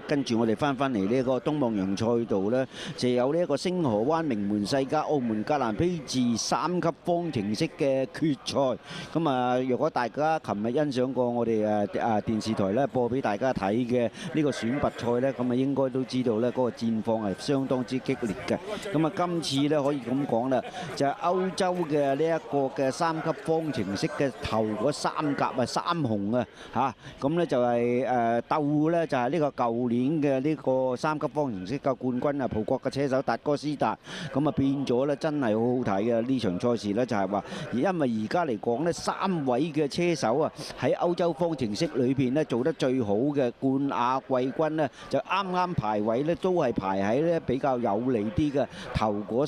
跟住我哋翻嚟呢個東望洋賽道呢，就有呢一個星河灣名門世家澳門格蘭披治3級方程式嘅決賽。咁啊，若果大家琴日欣賞過我哋電視台呢播俾大家睇嘅呢個選拔賽呢，咁啊應該都知道呢嗰個戰況係相當之激烈嘅。咁啊，今次呢可以咁講啦，就係歐洲嘅呢一個嘅3級方程式嘅頭嗰3甲3雄啊嚇，咁呢就係鬥呢就係呢個舊年嘅呢個3級方程式嘅冠軍葡國嘅車手達哥斯達，咁啊變咗呢真係好好睇嘅呢場賽事呢，就係話，因為而家嚟講呢3位嘅車手啊喺歐洲方程式裏邊呢做得最好嘅冠亞季軍呢，就啱啱排位呢都係排喺呢比較有利啲嘅頭嗰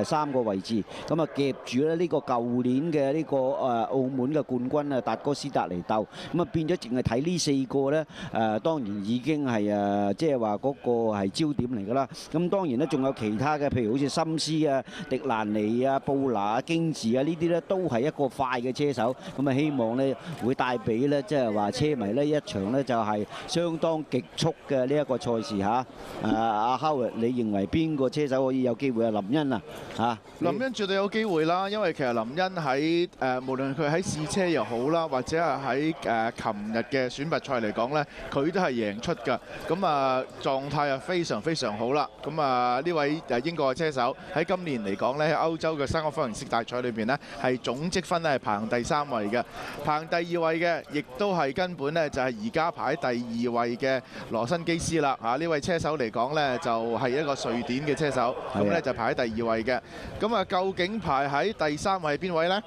三個位置，咁啊夾住咧呢個舊年嘅呢個澳門嘅冠軍啊達哥斯達嚟鬥，咁啊變咗淨係睇呢4個呢，當然已經係即係話嗰個係焦點嚟㗎啦。咁當然咧仲有其他嘅，譬如好似森斯啊、迪蘭尼啊、布拿啊、京治啊呢啲呢，都係一個快嘅車手，咁啊希望呢會帶俾呢即係話車迷呢一場呢就係相當極速嘅呢一個賽事嚇。阿 Howard， 你認為邊個車手可以有機會啊？林恩啊嚇？林恩絕對有機會啦，因為其實林恩喺無論佢喺試車又好啦，或者係喺琴日嘅選拔賽嚟講呢，佢都係贏出㗎。咁啊狀態啊非常非常好啦。咁啊呢位英國嘅車手喺今年嚟講呢，喺歐洲嘅3級方程式大賽裏邊呢，係總積分咧係排行第3位嘅，排行第2位嘅亦都係根本呢就係而家排喺第2位嘅羅辛基斯啦。呢位車手嚟講呢，就係一個瑞典嘅車手，咁呢就排喺第2位嘅。咁啊究竟排喺第3位係邊位呢？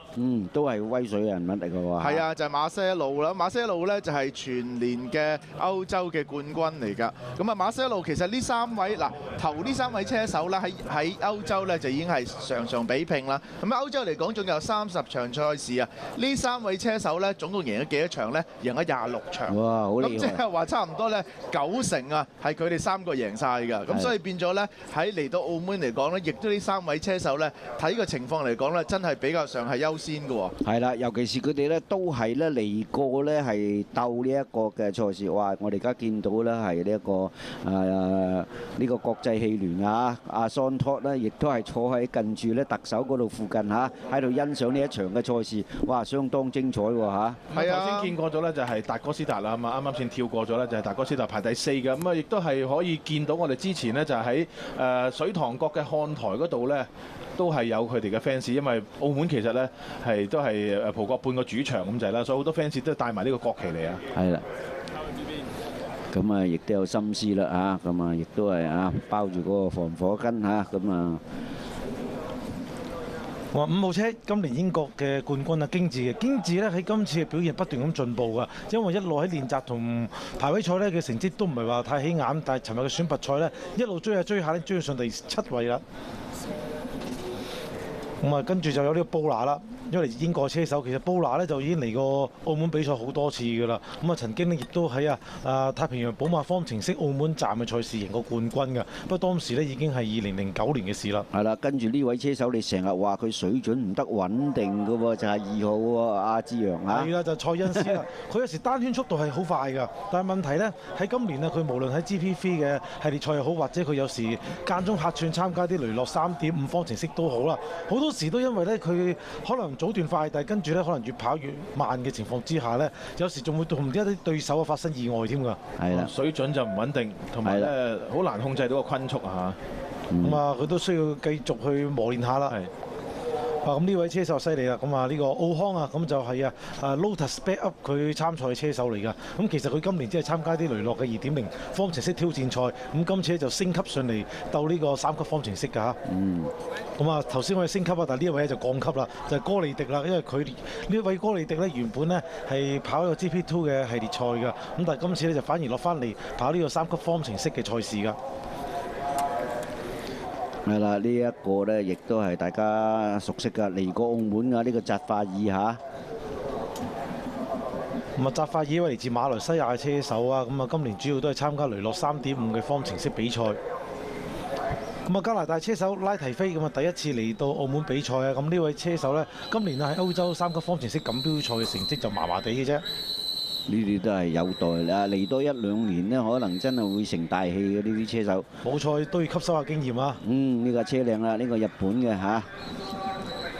都係威水人物嚟嘅喎。係啊，就係馬些路啦。馬些路呢就係全年嘅歐洲嘅冠軍嚟㗎。咁啊馬些路其實呢3位頭呢3位車手呢喺歐洲呢就已經係常常比拼啦。咁喺歐洲嚟講，仲有30場賽事啊。呢3位車手呢總共贏咗幾多場呢？贏咗26場。哇，好厲害！咁即係話差唔多呢90%啊，係佢哋3個贏晒㗎。咁所以變咗呢，喺嚟到澳門嚟講呢，亦都呢3位車手呢，睇個情況嚟講呢，真係比較上係優先嘅喎。係啦，尤其是佢哋呢都係呢嚟過呢係鬥呢一個嘅賽事。哇！我哋而家見到呢係呢一個呢個國際汽聯啊，阿桑托呢亦都係坐喺近住呢特首嗰度附近嚇，喺度欣賞呢一場嘅賽事。哇，相當精彩喎嚇！係啊，頭先見過咗呢，就係達哥斯達啦嘛，啱啱先跳過咗呢，就係達哥斯達排第4嘅。咁啊，亦都係可以見到我哋之前呢，就喺水塘角嘅看台嗰度呢，都係有佢哋嘅 fans， 因為澳門其實呢都係葡國半個主場咁滯啦，所以好多 fans 都帶埋呢個國旗嚟啊。係啦。咁啊，亦都有心思啦嚇，咁啊，亦都係包住嗰個防火巾嚇，咁啊。話5號車今年英國嘅冠軍京治呢喺今次嘅表現不斷咁進步㗎，因為一路喺練習同排位賽呢嘅成績都唔係話太起眼，但係尋日嘅選拔賽呢，一路追下呢，追上第7位啦。咁啊，跟住就有呢個布拿啦，因為英國車手其實布拿呢就已經嚟過澳門比賽好多次㗎啦。咁啊，曾經呢亦都喺太平洋寶馬方程式澳門站嘅賽事贏過冠軍㗎。不過當時呢已經係2009年嘅事啦。係啦，跟住呢位車手你成日話佢水準唔得穩定㗎喎，就係2號喎，阿志揚嚇。係啦，就蔡恩斯啦。佢有時單圈速度係好快㗎，但係問題呢，喺今年呢，佢無論喺 GP3 嘅系列賽又好，或者佢有時間中客串參加啲雷諾3.5方程式都好啦，好多時都因為咧佢可能早段快，但係跟住咧可能越跑越慢嘅情況之下咧，有時仲會同一啲對手發生意外添㗎。係啦，水準就唔穩定，同埋咧好難控制到個均速啊嚇。咁啊，佢都需要繼續去磨練下啦。係。咁呢位車手犀利啦，咁啊呢個奧康啊，咁就係Lotus Back Up 佢參賽嘅車手嚟㗎。咁其實佢今年只係參加啲雷諾嘅2.0方程式挑戰賽，咁今次就升級上嚟鬥呢個3級方程式㗎嚇。咁啊頭先我哋升級啊，但係呢一位就降級啦，就係哥利迪啦，因為佢呢位哥利迪咧原本咧係跑一個 GP2 嘅系列賽㗎，咁但係今次咧就反而落翻嚟跑呢個3級方程式嘅賽事㗎。係啦，呢一個呢亦都係大家熟悉㗎，嚟過澳門㗎呢個扎法爾嚇。咁啊，扎法爾嚟自馬來西亞嘅車手啊，咁啊今年主要都係參加雷諾3.5嘅方程式比賽。咁啊，加拿大車手拉提菲咁啊，第一次嚟到澳門比賽啊，咁呢位車手呢，今年啊喺歐洲3級方程式錦標賽嘅成績就麻麻地嘅啫。呢啲都係有待啦，嚟多1-2年呢，可能真係會成大器嘅呢啲車手。冇錯，都要吸收下經驗啊！呢架車靚啦，呢個日本嘅嚇。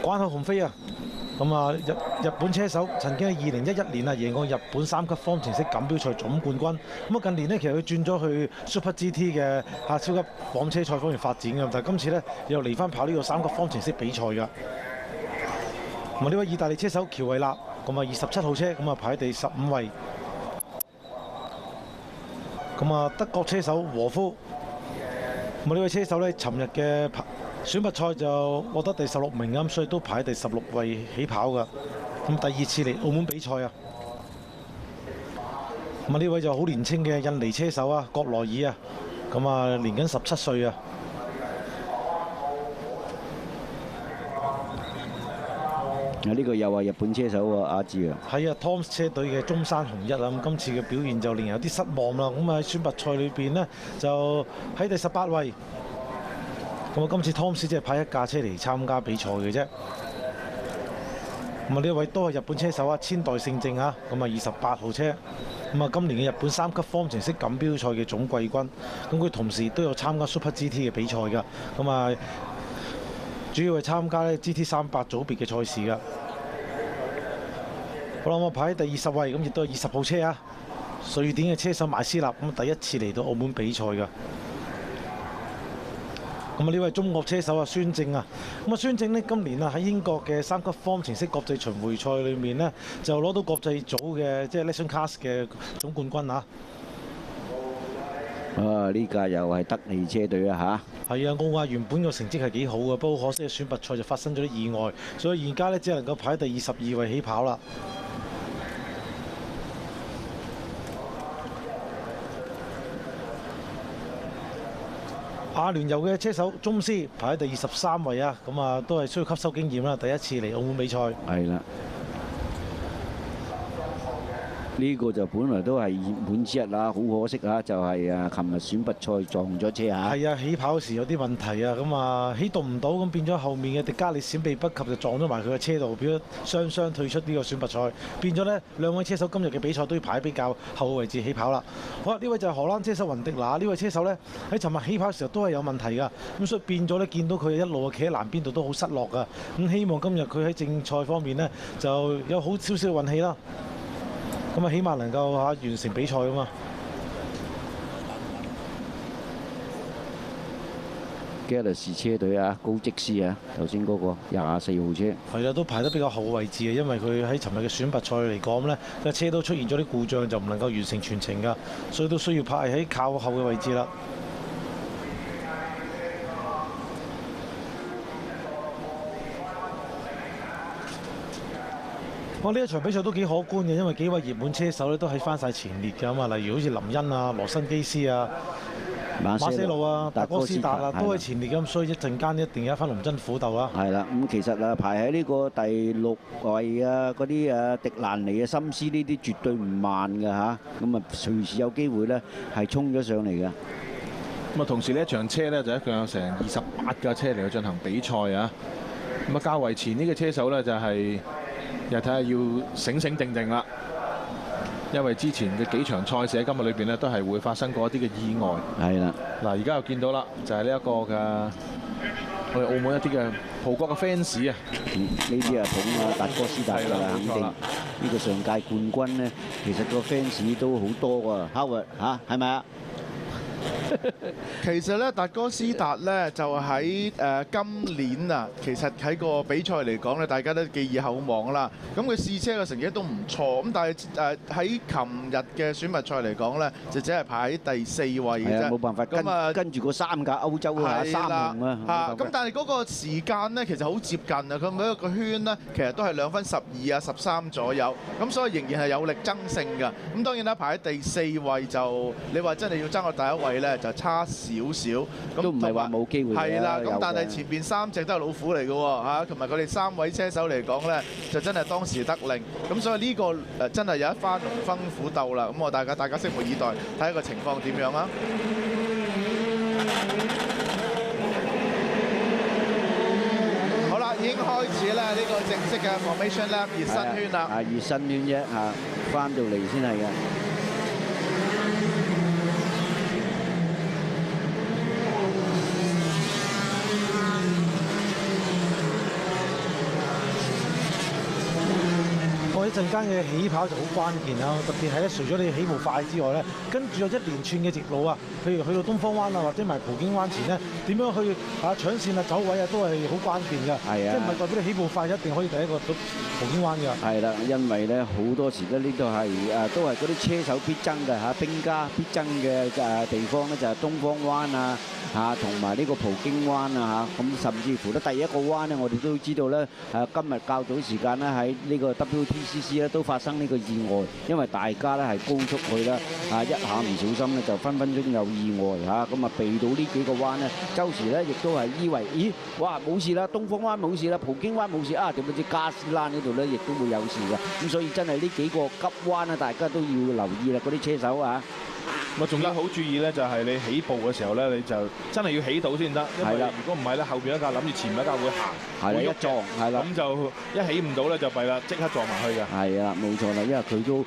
關口鴻飛啊！咁啊，日本車手曾經喺2011年啊贏過日本3級方程式錦標賽總冠軍。咁啊近年呢，其實佢轉咗去 Super GT 嘅超級房車賽方面發展嘅，但係今次呢，又嚟翻跑呢個3級方程式比賽㗎。咁啊呢位意大利車手喬維納，咁啊27號車，咁啊排喺第15位。咁啊德國車手和夫，咁啊呢位車手呢，尋日嘅選拔賽就獲得第16名咁，所以都排喺第16位起跑㗎。咁第2次嚟澳門比賽啊。咁啊呢位就好年輕嘅印尼車手啊，國內爾啊，咁啊年僅17歲啊。呢個又係日本車手喎，阿志啊。係啊 ，Toms 車隊嘅中山雄一啊，咁今次嘅表現就令人有啲失望啦。咁喺選拔賽裏邊呢，就喺第18位。咁啊，今次 Toms 只係派一架車嚟參加比賽嘅啫。咁啊，呢位都係日本車手啊，千代聖正啊，咁啊28號車。咁啊，今年嘅日本3級方程式錦標賽嘅總季軍。咁佢同時都有參加 Super GT 嘅比賽㗎。咁啊，主要係參加咧 GT300組別嘅賽事㗎。好啦，我排喺第20位，咁亦都係20號車啊，瑞典嘅車手麥斯納，咁第一次嚟到澳門比賽㗎。咁啊，呢位中國車手啊，孫正啊，咁啊，孫正呢，今年啊喺英國嘅3級方程式國際巡迴賽裏面呢，就攞到國際組嘅即係 Legend Class 嘅總冠軍啊！呢架又係德利車隊啊嚇。係啊，奧亞原本個成績係幾好嘅，不過可惜選拔賽就發生咗啲意外，所以而家呢，只能夠排喺第22位起跑啦。阿聯酋嘅車手宗斯排喺第23位啊，咁啊都係需要吸收經驗啦，第一次嚟澳門比賽。係啦，呢個就本來都係熱門之一啦，好可惜啊，就係琴日選拔賽撞咗車嚇。係啊，起跑時有啲問題啊，咁啊起動唔到，咁變咗後面嘅迪加利閃避不及就撞咗埋佢嘅車度，變咗雙退出呢個選拔賽，變咗呢兩位車手今日嘅比賽都要排比較後嘅位置起跑啦。好啦，呢位就係荷蘭車手雲迪拿，呢位車手呢，喺尋日起跑時候都係有問題㗎，咁所以變咗呢，見到佢一路企喺欄邊度都好失落㗎，咁希望今日佢喺正賽方面呢，就有好少少嘅運氣啦。咁啊，起碼能夠完成比賽啊嘛。加勒士車隊啊，高積斯啊，頭先嗰個24號車。係啦，都排得比較後嘅位置嘅，因為佢喺尋日嘅選拔賽嚟講呢，架車都出現咗啲故障，就唔能夠完成全程㗎，所以都需要排喺靠後嘅位置啦。我呢一場比賽都幾可觀嘅，因為幾位熱門車手咧都喺翻晒前列㗎嘛，例如好似林恩啊、羅辛基斯啊、馬些路啊、達哥斯達啊，都喺前列咁，所以一陣間一定有一番龍爭虎鬥啊！係啦，咁其實啊排喺呢個第6位啊，嗰啲迪蘭尼啊、森斯呢啲絕對唔慢㗎嚇，咁啊隨時有機會咧係衝咗上嚟㗎。咁啊，同時呢一場車呢，就一共有成28架車嚟去進行比賽啊！咁啊，較為前呢個車手呢，就係又睇下要醒醒定定啦，因為之前嘅幾場賽事喺今日裏邊呢，都係會發生過一啲嘅意外。係啦，嗱，而家又見到啦，就係呢一個嘅我哋澳門一啲嘅葡國嘅 fans 啊，呢啲啊捧啊達哥斯達㗎啦，肯定呢個上屆冠軍呢，其實個 fans 都好多㗎，Howard嚇係咪啊？其實咧，達哥斯達咧就喺今年啊，其實喺個比賽嚟講咧，大家都寄以厚望啦。咁佢試車嘅成績都唔錯，咁但係喺琴日嘅選拔賽嚟講咧，就只係排喺第4位嘅啫。冇辦法，跟住嗰3架歐洲啊3雄啊。咁但係嗰個時間咧，其實好接近啊。佢每一個圈咧，其實都係2分12啊13左右。咁所以仍然係有力爭勝㗎。咁當然啦，排喺第4位就你話真係要爭個第1位咧，就差少少，咁都唔係話冇機會。係啦，咁但係前邊3隻都係老虎嚟嘅喎嚇，同埋佢哋3位車手嚟講咧，就真係當時得令。咁所以呢個真係有一番龍爭虎鬥啦。咁我大家拭目以待，睇下個情況點樣啊！好啦，已經開始咧呢個正式嘅 formation lap 熱身圈啦。熱身圈啫嚇，翻到嚟先係嘅。一陣間嘅起跑就好關鍵啦，特別係咧，除咗你起步快之外咧，跟住有一連串嘅直路啊，譬如去到東方灣啊，或者埋葡京灣前咧，點樣去搶線啊、走位啊，都係好關鍵㗎。係啊，即係唔係代表你起步快一定可以第一個到葡京灣㗎？係啦，因為咧好多時咧呢度係都係嗰啲車手必爭嘅兵家必爭嘅地方咧，就係東方灣啊同埋呢個葡京灣啊咁甚至乎咧第一個灣咧，我哋都知道咧今日較早時間咧喺呢個 WTCC 咧都發生呢個意外，因為大家咧係高速去啦一下唔小心咧就分分鐘有意外咁啊避到呢幾個灣咧，周時咧亦都係以為哇冇事啦，東方灣冇事啦，葡京灣冇事點不知加斯蘭呢度咧亦都會有事㗎，咁所以真係呢幾個急彎大家都要留意啦，嗰啲車手咁仲要好注意咧，就係你起步嘅時候咧，你就真係要起到先得，因為如果唔係咧，後邊一架諗住前面一架會行，會一撞係啦，咁就一起唔到咧就弊啦，即刻撞埋去㗎。係啦，冇錯啦，因為佢都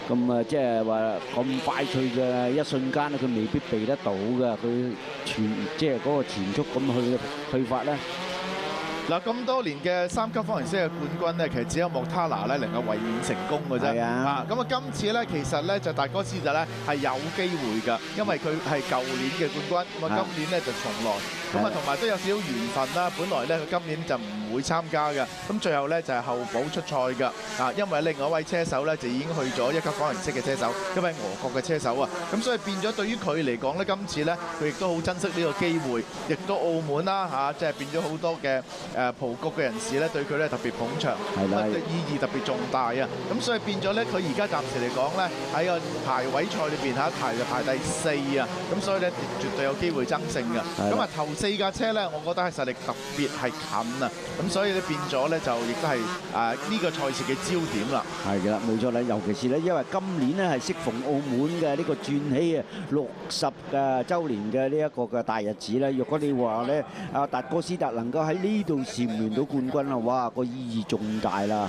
咁即係話咁快脆嘅一瞬間咧，佢未必避得到㗎，佢即係嗰個全速咁去法咧。嗱，咁多年嘅3級方程式嘅冠軍咧，其實只有莫塔拿咧能夠衛冕成功嘅啫。咁今次咧其實咧就達哥斯達咧係有機會㗎，因為佢係舊年嘅冠軍，咁今年咧就重來。咁同埋都有少少緣分啦。本來咧佢今年就唔會參加嘅，咁最後咧就係候補出賽㗎。因為另外一位車手咧就已經去咗1級方程式嘅車手，一位俄國嘅車手啊。咁所以變咗對於佢嚟講咧，今次咧佢亦都好珍惜呢個機會，亦都澳門啦即係變咗好多嘅葡國嘅人士咧對佢咧特別捧場，意義特別重大啊！咁所以變咗咧，佢而家暫時嚟講咧喺個排位賽裏邊排第4啊！咁所以咧絕對有機會爭勝㗎。咁頭4架車咧，我覺得係實力特別係近啊！咁所以咧變咗咧就亦都係呢個賽事嘅焦點啦。係嘅啦，冇錯啦，尤其是咧，因為今年咧係適逢澳門嘅呢個轉禧60週年嘅呢一個嘅大日子咧。若果你話咧達哥斯達能夠喺呢度蟬聯到冠軍啦，哇，個意義重大啦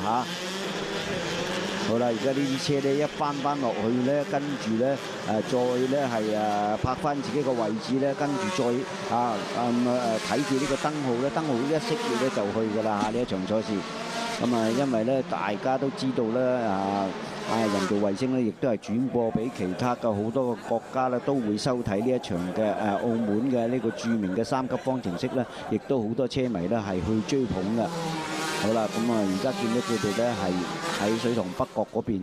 好啦，而家呢啲車咧一翻落去咧，跟住咧再咧係拍翻自己個位置咧，跟住再睇住呢個燈號咧，燈號一熄滅咧就去㗎啦呢一場賽事。咁因為咧大家都知道咧人造衛星咧亦都係轉播俾其他嘅好多個國家咧都會收睇呢一場嘅澳門嘅呢個著名嘅3級方程式咧，亦都好多車迷咧係去追捧嘅。好啦，咁而家見到佢哋咧係喺水塘北角嗰邊。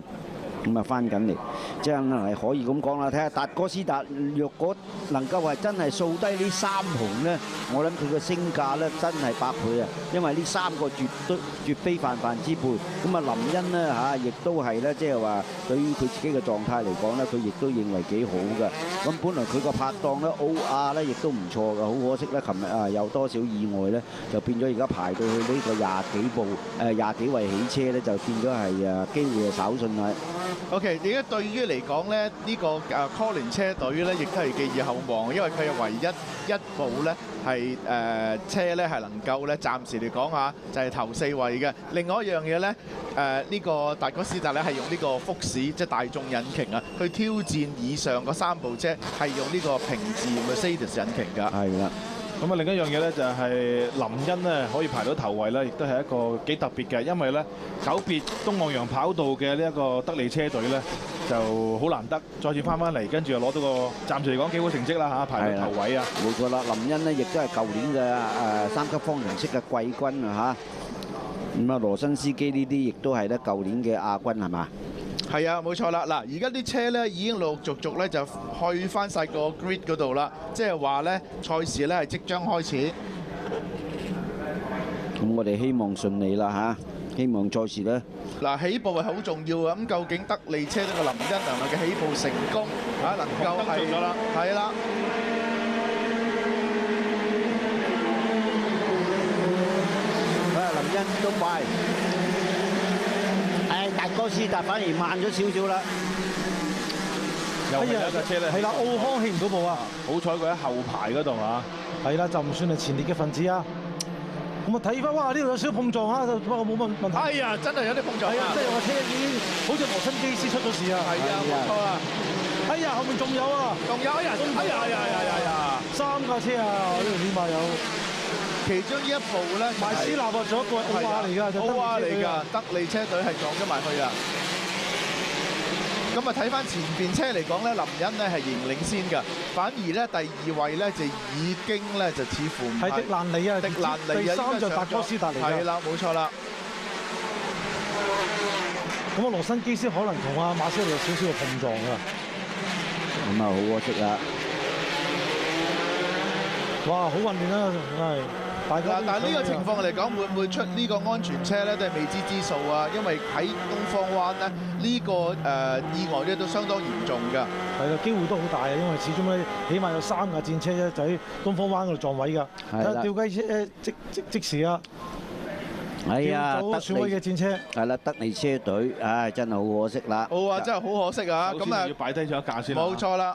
咁翻緊嚟，即係可以咁講啦。睇下達哥斯達，若果能夠係真係掃低呢3紅咧，我諗佢嘅升價咧真係百倍啊！因為呢3個絕非泛泛之輩。咁林欣呢，亦都係咧，即係話對於佢自己嘅狀態嚟講咧，佢亦都認為幾好嘅。咁本來佢個拍檔咧奧亞咧亦都唔錯嘅，好可惜咧，琴日有多少意外咧，就變咗而家排到去呢個廿幾位起車咧，就變咗係機會係稍遜啦。OK， 而家對於嚟講咧，呢個Collins 車隊咧，亦都係寄予厚望，因為佢係唯一部咧係車咧係能夠咧暫時嚟講就係頭4位嘅。另外一樣嘢咧，呢個達哥斯達咧係用呢個福士即係大眾引擎去挑戰以上嗰3部車係用呢個平治 Mercedes 引擎㗎。係啦。咁另一樣嘢咧就係林欣咧可以排到頭位咧，亦都係一個幾特別嘅，因為咧久別東望洋跑道嘅呢一個德利車隊咧就好難得再次翻嚟，跟住又攞到個暫時嚟講幾好成績啦排到頭位啊！冇錯啦，林欣呢亦都係舊年嘅3級方程式嘅季軍啊咁羅新斯基呢啲亦都係咧舊年嘅亞軍係嘛？係啊，冇錯啦！嗱，而家啲車咧已經陸陸續續咧就去翻晒個 grid 嗰度啦，即係話咧賽事咧係即將開始。咁我哋希望順利啦希望賽事咧。嗱，起步係好重要嘅，咁究竟德利車隊嘅林欣能夠嘅起步成功能夠係係啦。林欣都快。達哥斯達反而慢咗少少啦。又係一架車咧，係啦，奧康起唔到步啊！好彩佢喺後排嗰度係啦，就唔算係前列嘅分子啊。咁啊睇翻，哇！呢度有少少碰撞啊，不過冇乜問題。哎呀，真係有啲碰撞係啊，啊！即係話車已經好似羅辛基斯出咗事啊。係啊，冇錯啊！哎呀，後面仲有啊，仲有人，哎呀呀呀呀呀！ 3架車啊，呢度起碼有。其中呢一部咧，邁斯納啊，仲有一個係奧亞嚟㗎，就奧亞嚟㗎，德德利車隊係撞咗埋去啊！咁啊睇翻前邊車嚟講咧，林恩咧係仍領先㗎，反而咧第2位咧就已經咧就似乎唔係迪蘭尼啊，迪蘭尼啊，第3就達哥斯達嚟㗎。係啦，冇錯啦。咁啊，羅辛基斯可能同阿馬斯路有少少嘅碰撞㗎。咁啊，好可惜啦！哇，好混亂啊，係。但係呢個情況嚟講，會唔會出呢個安全車咧，都係未知之數啊！因為喺東方灣咧，呢個意外咧都相當嚴重㗎。係啦，機會都好大啊，因為始終咧，起碼有3架戰車咧就喺東方灣嗰度撞位㗎。係啦，吊雞車即時啊！哎呀，德選位嘅戰車係啦，德利車隊，唉，真係好可惜啦！好啊，真係好可惜啊！咁啊，要擺低咗一架先。冇錯啦。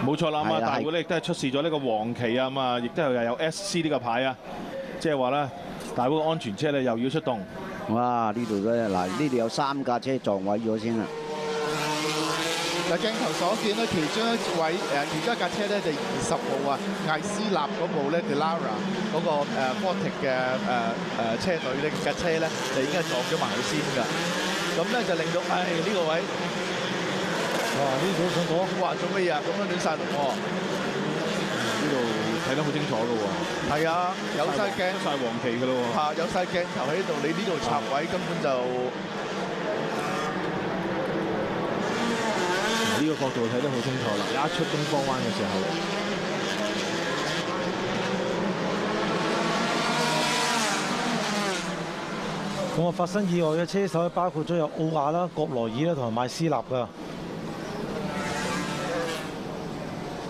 冇錯啦，咁啊，大會咧亦都係出示咗呢個黃旗啊，咁啊，亦都係有 SC 呢個牌啊，即係話咧，大會嘅安全車咧又要出動。哇！呢度咧，嗱，呢度有3架車撞毀咗先啦。嗱，鏡頭所見咧，其中一架車咧就20號啊，艾斯納嗰部咧 Delara 嗰個Fortic 嘅車隊呢架車咧就已經係撞咗埋去先㗎，咁咧就令到呢個位。哇！呢度想講，哇！做乜嘢啊？咁樣亂曬龍喎！呢度睇得好清楚㗎喎。係啊，有曬鏡，晒黃旗㗎咯喎。嚇，有曬鏡頭喺度，你呢度插位根本就呢個角度睇得好清楚啦！一出東方灣嘅時候，咁啊發生意外嘅車手包括咗有奧亞啦、國羅爾啦同埋邁斯納㗎。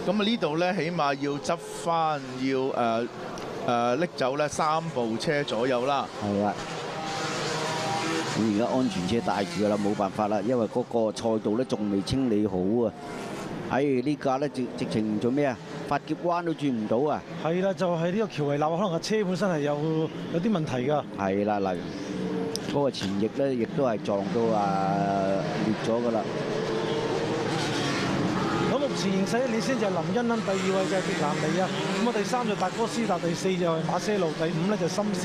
咁啊呢度咧，起碼要執翻，要拎走咧3部車左右啦。係啊，咁而家安全車帶住㗎啦，冇辦法啦，因為嗰個賽道咧仲未清理好啊。呢架咧直情做咩啊？發劫彎都轉唔到啊！係啦，就係呢個橋圍立，可能個車本身係有啲問題㗎。係啦，例如嗰個前翼咧，亦都係撞到裂咗㗎啦。咁目前形勢領先就係林恩啦，第2位就係迪蘭尼啊，咁啊第3就達哥斯達，第4就係馬些路，第5咧就森斯，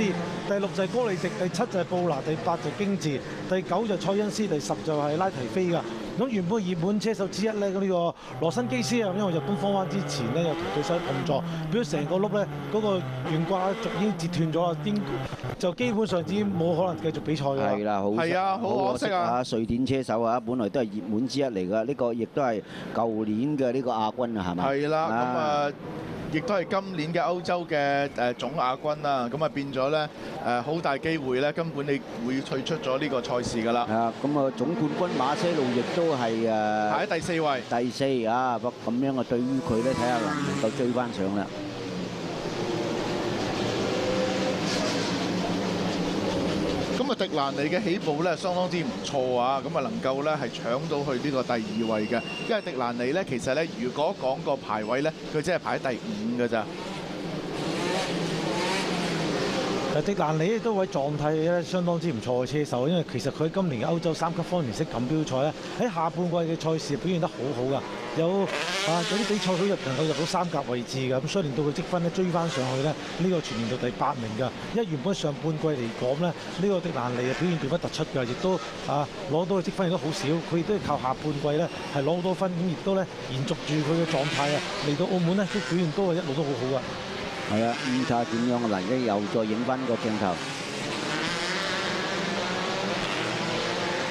第6就係哥利迪，第7就係布拿，第8就京治，第9就蔡恩斯，第10就係拉提菲㗎。咁原本熱門車手之一咧，呢個羅辛基斯啊，因為入東方灣之前咧，又同對手碰撞，變咗成個轆咧嗰個懸掛軸已經截斷咗啦，就基本上已經冇可能繼續比賽㗎。係啦，好可惜啊！瑞典車手啊，本來都係熱門之一嚟㗎，呢個亦都係舊年嘅呢個亞軍啊，係咪？係啦，咁啊，亦都係今年嘅歐洲嘅總亞軍啦，咁啊變咗咧好大機會咧，根本你會退出咗呢個賽事㗎啦。係啊，咁啊總冠軍馬些路亦都係排喺第4位。第4啊，咁樣啊，對於佢咧睇下能唔能夠追翻上啦。咁啊，迪蘭尼嘅起步咧相當之唔錯啊！咁啊，能夠咧係搶到去呢個第2位嘅，因為迪蘭尼咧其實咧，如果講個排位咧，佢只係排喺第5㗎咋。迪蘭尼亦都位狀態咧相當之唔錯嘅車手，因為其實佢喺今年嘅歐洲3級方程式錦標賽咧，喺下半季嘅賽事表現得好好㗎，有啲比賽佢能夠入到3甲位置㗎，咁所以令到佢積分咧追翻上去咧，呢個全年度第8名㗎。因為原本上半季嚟講咧，呢個迪蘭尼嘅表現並不突出㗎，亦都攞到嘅積分亦都好少，佢亦都係靠下半季咧係攞好多分，咁亦都咧延續住佢嘅狀態啊，嚟到澳門咧都表現都係一路都好好㗎。係啊，睇下點樣啊！嗱，而家又再影翻個鏡頭。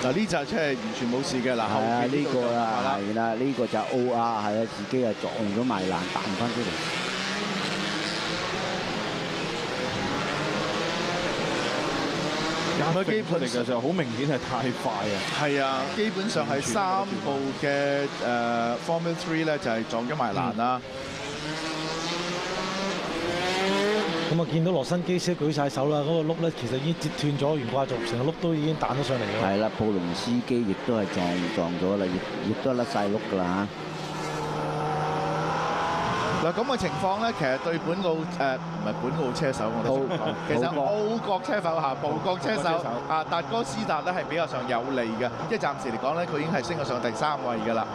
嗱，呢架車係完全冇事嘅。嗱，後邊呢個啦，係啦，呢個就奧亞係啊，自己係撞咗埋欄彈翻出嚟。佢基本嚟嘅時候好明顯係太快啊！係啊，基本上係3部嘅Formula 3咧就係撞咗埋欄啦。咁啊，見到羅辛基斯舉晒手啦，嗰個轆咧其實已經截斷咗懸掛軸，成個轆都已經彈咗上嚟㗎。係啦，布隆斯基亦都係撞咗啦，亦都甩晒轆㗎啦嚇。嗱咁嘅情況咧，其實對唔係本澳車手，我哋其實澳國車手嚇，葡國車手啊，達哥斯達咧係比較上有利嘅，即係暫時嚟講咧，佢已經係升咗上第3位㗎啦。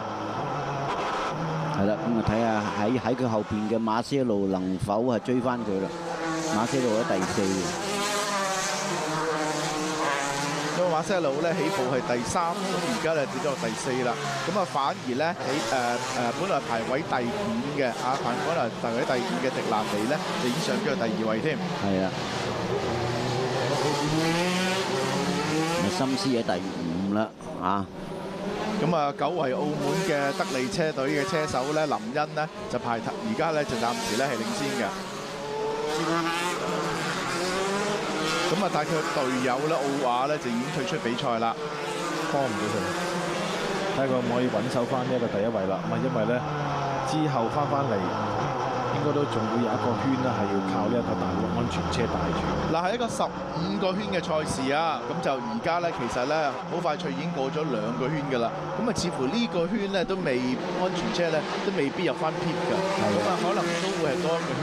係啦，咁啊睇下喺佢後邊嘅馬些路能否係追翻佢啦？馬些路喺第4嘅。因為馬些路咧起步係第3，咁而家咧跌咗落第4啦。咁啊反而咧本來排位第5嘅本來排位第5嘅迪蘭尼咧，就已經上咗去第2位添。係啊，心思喺第5啦，啊！咁啊，9位澳門嘅德利車隊嘅車手咧，林欣呢就而家咧就暫時咧係領先嘅。咁啊，但係佢隊友咧奧華咧就已經退出比賽啦，幫唔到佢，睇下佢可唔可以穩守翻呢一個第1位啦。咁啊，因為咧之後翻嚟應該都仲會有一個圈咧係要靠呢一個大陸安全車帶住。嗱，係一個15個圈嘅賽事啊，咁就而家咧其實咧好快脆已經過咗2個圈㗎啦。咁啊，似乎呢個圈咧都未安全車咧都未必入翻 pit 㗎。咁啊，可能都會係多一個圈。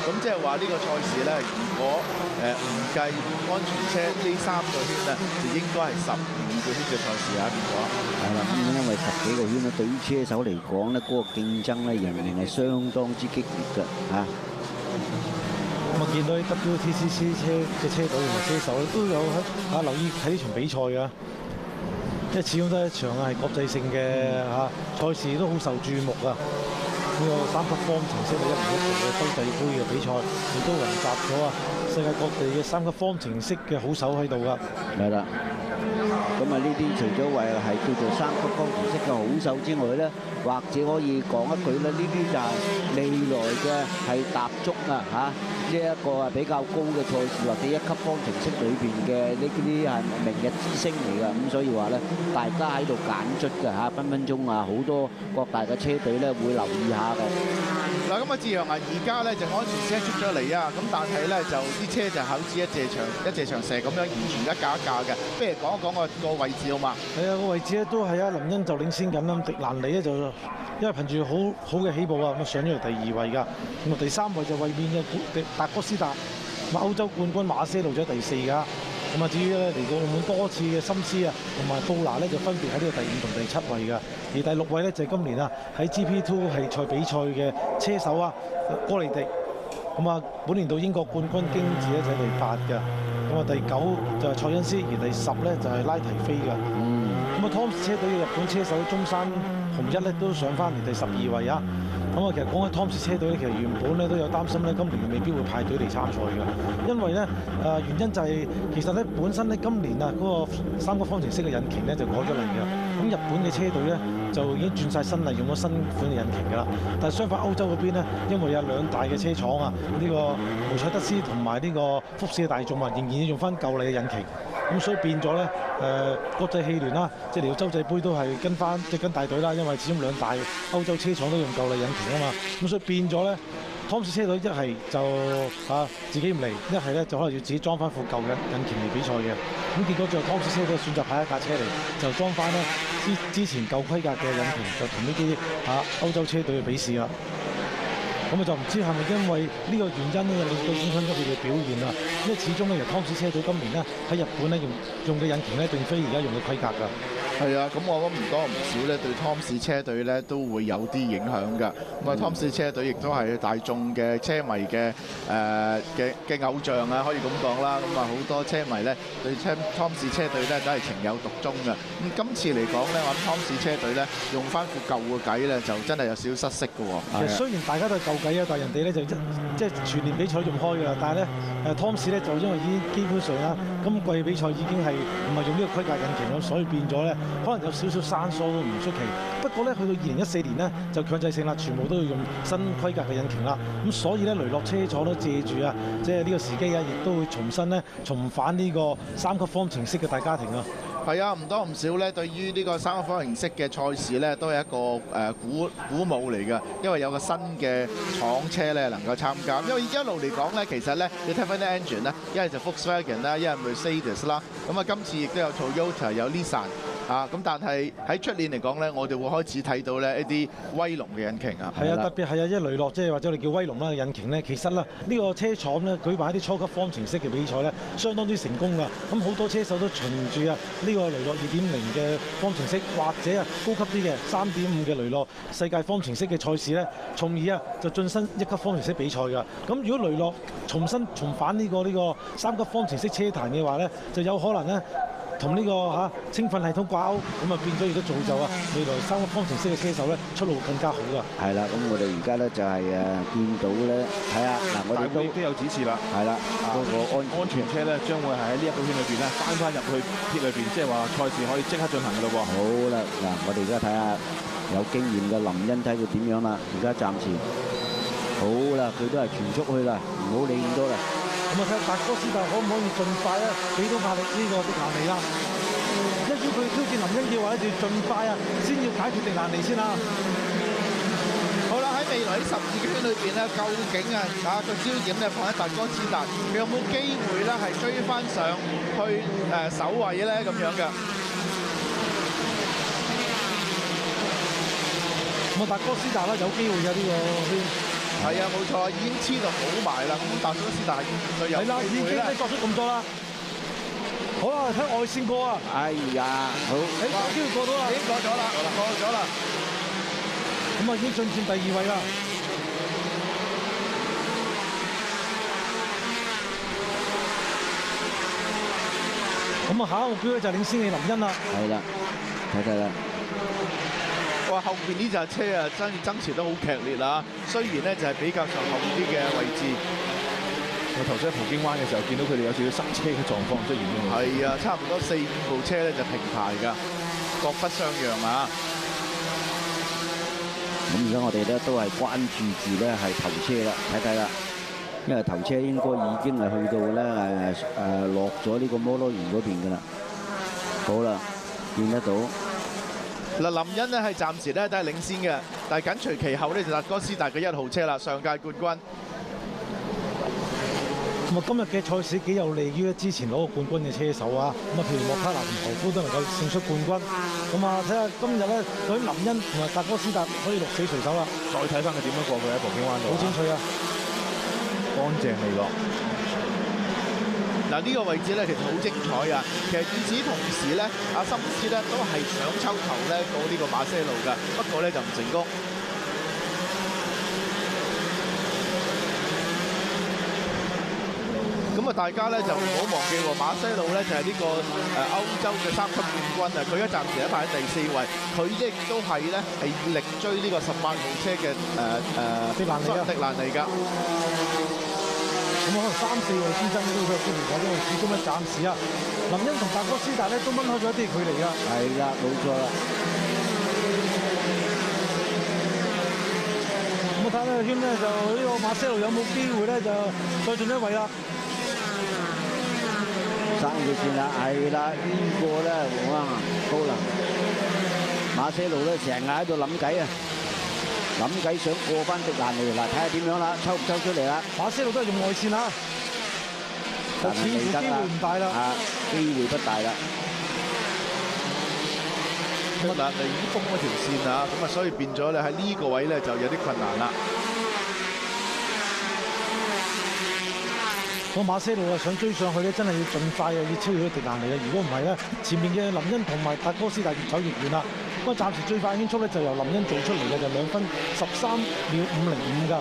咁即係話呢個賽事咧，如果唔計安全車呢3個圈咧，就應該係12個圈嘅賽事啊，變咗。係啦，咁因為10幾個圈咧，對於車手嚟講咧，嗰個競爭咧仍然係相當之激烈嘅嚇。咁啊，見到啲 WTCC 車嘅車隊同埋車手都有留意睇呢場比賽㗎，因為始終都係一場係國際性嘅賽事，都好受注目啊！呢個3級方程式1年1度嘅洲際杯嘅比賽，亦都雲集咗世界各地嘅3級方程式嘅好手喺度㗎。係啦。咁啊，呢啲除咗為係叫做3級方程式嘅好手之外咧，或者可以講一句咧，呢啲就係未來嘅係踏足呢一個比較高嘅賽事，或者1級方程式裏邊嘅呢啲係明日之星嚟㗎。咁所以話咧，大家喺度揀卒㗎分分鐘好多各大嘅車隊咧會留意下嘅。嗱，咁啊，志陽而家咧就安全車出咗嚟啊，咁但係咧就啲車就好似一隻長蛇咁樣完全一架一架嘅。不如講一講個位置好嘛？係啊，個位置咧都係林欣就領先緊啦，迪蘭尼咧就因為憑住好嘅起步啊，咁上咗嚟第2位㗎。咁啊第3位就衛冕嘅達哥斯達，咁歐洲冠軍馬些路咗第4㗎。咁啊至於咧嚟過澳門多次嘅心思啊同埋布拿咧就分別喺呢個第5同第7位㗎。而第6位咧就係今年喺 GP2 系賽比賽嘅車手哥利迪。咁啊本年度英國冠軍京治咧就係第8㗎。咁啊第9就係蔡恩斯，而第10咧就係拉提菲㗎。咁啊湯士車隊嘅日本車手中山雄一咧都上翻嚟第12位啊。咁啊，其實講起湯士車隊咧，其實原本咧都有擔心咧，今年未必會派隊嚟參賽嘅，因為咧原因就係其實咧本身咧今年嗰個3級方程式嘅引擎咧就改咗嚟嘅，咁日本嘅車隊咧就已經轉晒新例，用咗新款嘅引擎㗎啦。但係相反歐洲嗰邊咧，因為有2大嘅車廠呢個梅賽德斯同埋呢個福士嘅大眾仍然要用翻舊例嘅引擎，咁所以變咗咧國際汽聯啦，即係嚟到洲際杯都係跟大隊啦，因為始終2大歐洲車廠都用舊例引擎啊嘛，咁所以變咗咧，湯士車隊一係就自己唔嚟，一係咧就可能要自己裝翻副舊嘅引擎嚟比賽嘅。咁結果最後湯士車隊選擇派一架車嚟，就裝翻咧之前舊規格嘅引擎，就同呢啲歐洲車隊去比試啦。咁啊就唔知係咪因為呢個原因咧，令到影響咗佢哋表現啦。因為始終咧，由湯士車隊今年咧喺日本咧用嘅引擎咧，並非而家用嘅規格㗎。係啊，咁我諗唔多唔少咧，對湯士車隊咧都會有啲影響㗎。咁啊，湯士車隊亦都係大眾嘅車迷嘅偶像啊，可以咁講啦。咁啊，好多車迷咧對湯士車隊咧都係情有獨鍾㗎。咁今次嚟講咧，我諗湯士車隊咧用翻副舊嘅計咧，就真係有少少失色㗎喎。其實雖然大家都係舊計啊，但係人哋咧就即係全年比賽用開㗎。但係咧湯士咧就因為已經基本上啦，今季比賽已經係唔係用呢個規格引擎咯，所以變咗咧。可能有少少生疏都唔出奇，不過咧去到2014年呢，就強制性啦，全部都要用新規格嘅引擎啦。咁所以咧雷諾車廠都借住即係呢個時機亦都會重返呢個3級方程式嘅大家庭啊。係啊，唔多唔少咧，對於呢個3級方程式嘅賽事咧，都係一個鼓舞嚟㗎，因為有個新嘅廠車咧能夠參加。因為一路嚟講咧，其實咧你睇翻啲 engine 咧，一係就 Volkswagen 啦，一係 Mercedes 啦，咁啊今次亦都有 Toyota 有 Nissan。咁但係喺出年嚟講咧，我哋會開始睇到咧一啲威龍嘅引擎啊。係啊，特別係啊，一雷諾即係或者我哋叫威龍啦嘅引擎咧，其實啦呢個車廠咧舉辦一啲初級方程式嘅比賽咧，相當之成功㗎。咁好多車手都循住啊呢個雷諾2.0嘅方程式，或者啊高級啲嘅3.5嘅雷諾世界方程式嘅賽事咧，從而啊就晉身1級方程式比賽㗎。咁如果雷諾重返呢個3級方程式車壇嘅話咧，就有可能咧同呢個青訓系統掛鈎，咁啊變咗亦都造就啊未來3級方程式嘅車手咧出路更加好㗎。係啦，咁我哋而家咧就係見到咧，睇下嗱，我哋都有指示啦。係啦，嗰個安全車咧將會係喺呢一個圈裏邊咧翻入去鐵裏邊，即係話賽事可以即刻進行㗎咯喎。好啦，嗱，我哋而家睇下有經驗嘅林欣睇佢點樣啦。而家暫時好啦，佢都係全速去啦，唔好理咁多啦。咁啊睇下達哥斯達可唔可以盡快咧俾到壓力呢個迪蘭尼啦。一於佢挑戰林欣嘅話咧，就要盡快啊，先要解決迪蘭尼先啦。好啦，喺未來喺12個圈裏邊咧，究竟個焦點咧放喺達哥斯達，佢有冇機會咧係追翻上去首位咧咁樣嘅？咁啊達哥斯達啦有機會嘅呢個圈。係啊，冇錯，已經黐到好埋啦。咁達哥斯達係絕對有機會啦。已經作出動作啦。好啦，睇外線過啊！哎呀，好，有機會過到啦，已經過咗啦，過咗啦。咁啊已經進佔第2位啦。咁啊下一個目標咧就係領先嘅林欣啦。係啦，睇啦。哇！後邊呢隻車啊，真係爭持得好劇烈啦。雖然咧就係比較上後啲嘅位置。我頭先喺葡京灣嘅時候，見到佢哋有少少塞車嘅狀況出現㗎。係啊，差唔多4、5部車咧就平排㗎，各不相讓啊！咁而家我哋咧都係關注住咧係頭車啦，睇啦，因為頭車應該已經係去到咧落咗呢個摩羅園嗰邊㗎啦。好啦，見得到。嗱，林欣咧係暫時咧都係領先嘅，但係緊隨其後咧就達哥斯達嘅1號車啦，上屆冠軍。咁啊，今日嘅賽事幾有利於之前攞過冠軍嘅車手啊！咁啊，譬如莫卡納同豪夫都能夠勝出冠軍。咁啊，睇下今日咧，究竟林欣同埋達哥斯達可以鹿死誰手啦！再睇翻佢點樣過佢喺葡京灣度，好精彩啊！乾淨利落。嗱，呢個位置咧其實好精彩啊！其實與此同時咧，阿森斯咧都係想抽頭咧過呢個馬些路㗎，不過咧就唔成功。咁啊，大家咧就唔好忘記喎，馬些路咧就係呢個歐洲嘅3級冠軍啊！佢而家暫時排喺第4位，佢亦都係咧係力追呢個18號車嘅迪蘭尼㗎。咁可能3、4位之爭都有機會㗎，因為始終咧暫時啊，林欣同達哥斯達咧都掹開咗一啲距離㗎。係啦，冇錯啦。咁我睇呢個圈咧，就呢個馬些路有冇機會咧就再進一位啦。3條線啦，係啦，呢個咧哇高啦，馬些路咧成日喺度諗計啊！諗計想過翻迪蘭尼，嗱睇下點樣啦，抽唔抽出嚟啦？馬些路都係用外線啦，但係機會唔大啦，機會不大啦。咁啊，你已經封嗰條線啊，咁啊，所以變咗咧喺呢個位咧就有啲困難啦。個馬些路啊，想追上去咧，真係要盡快啊，要超越迪蘭尼啊！如果唔係咧，前面嘅林欣同埋達哥斯達越走越遠啦。不過暫時最快圈速咧就由林欣做出嚟嘅，就2分13秒505㗎。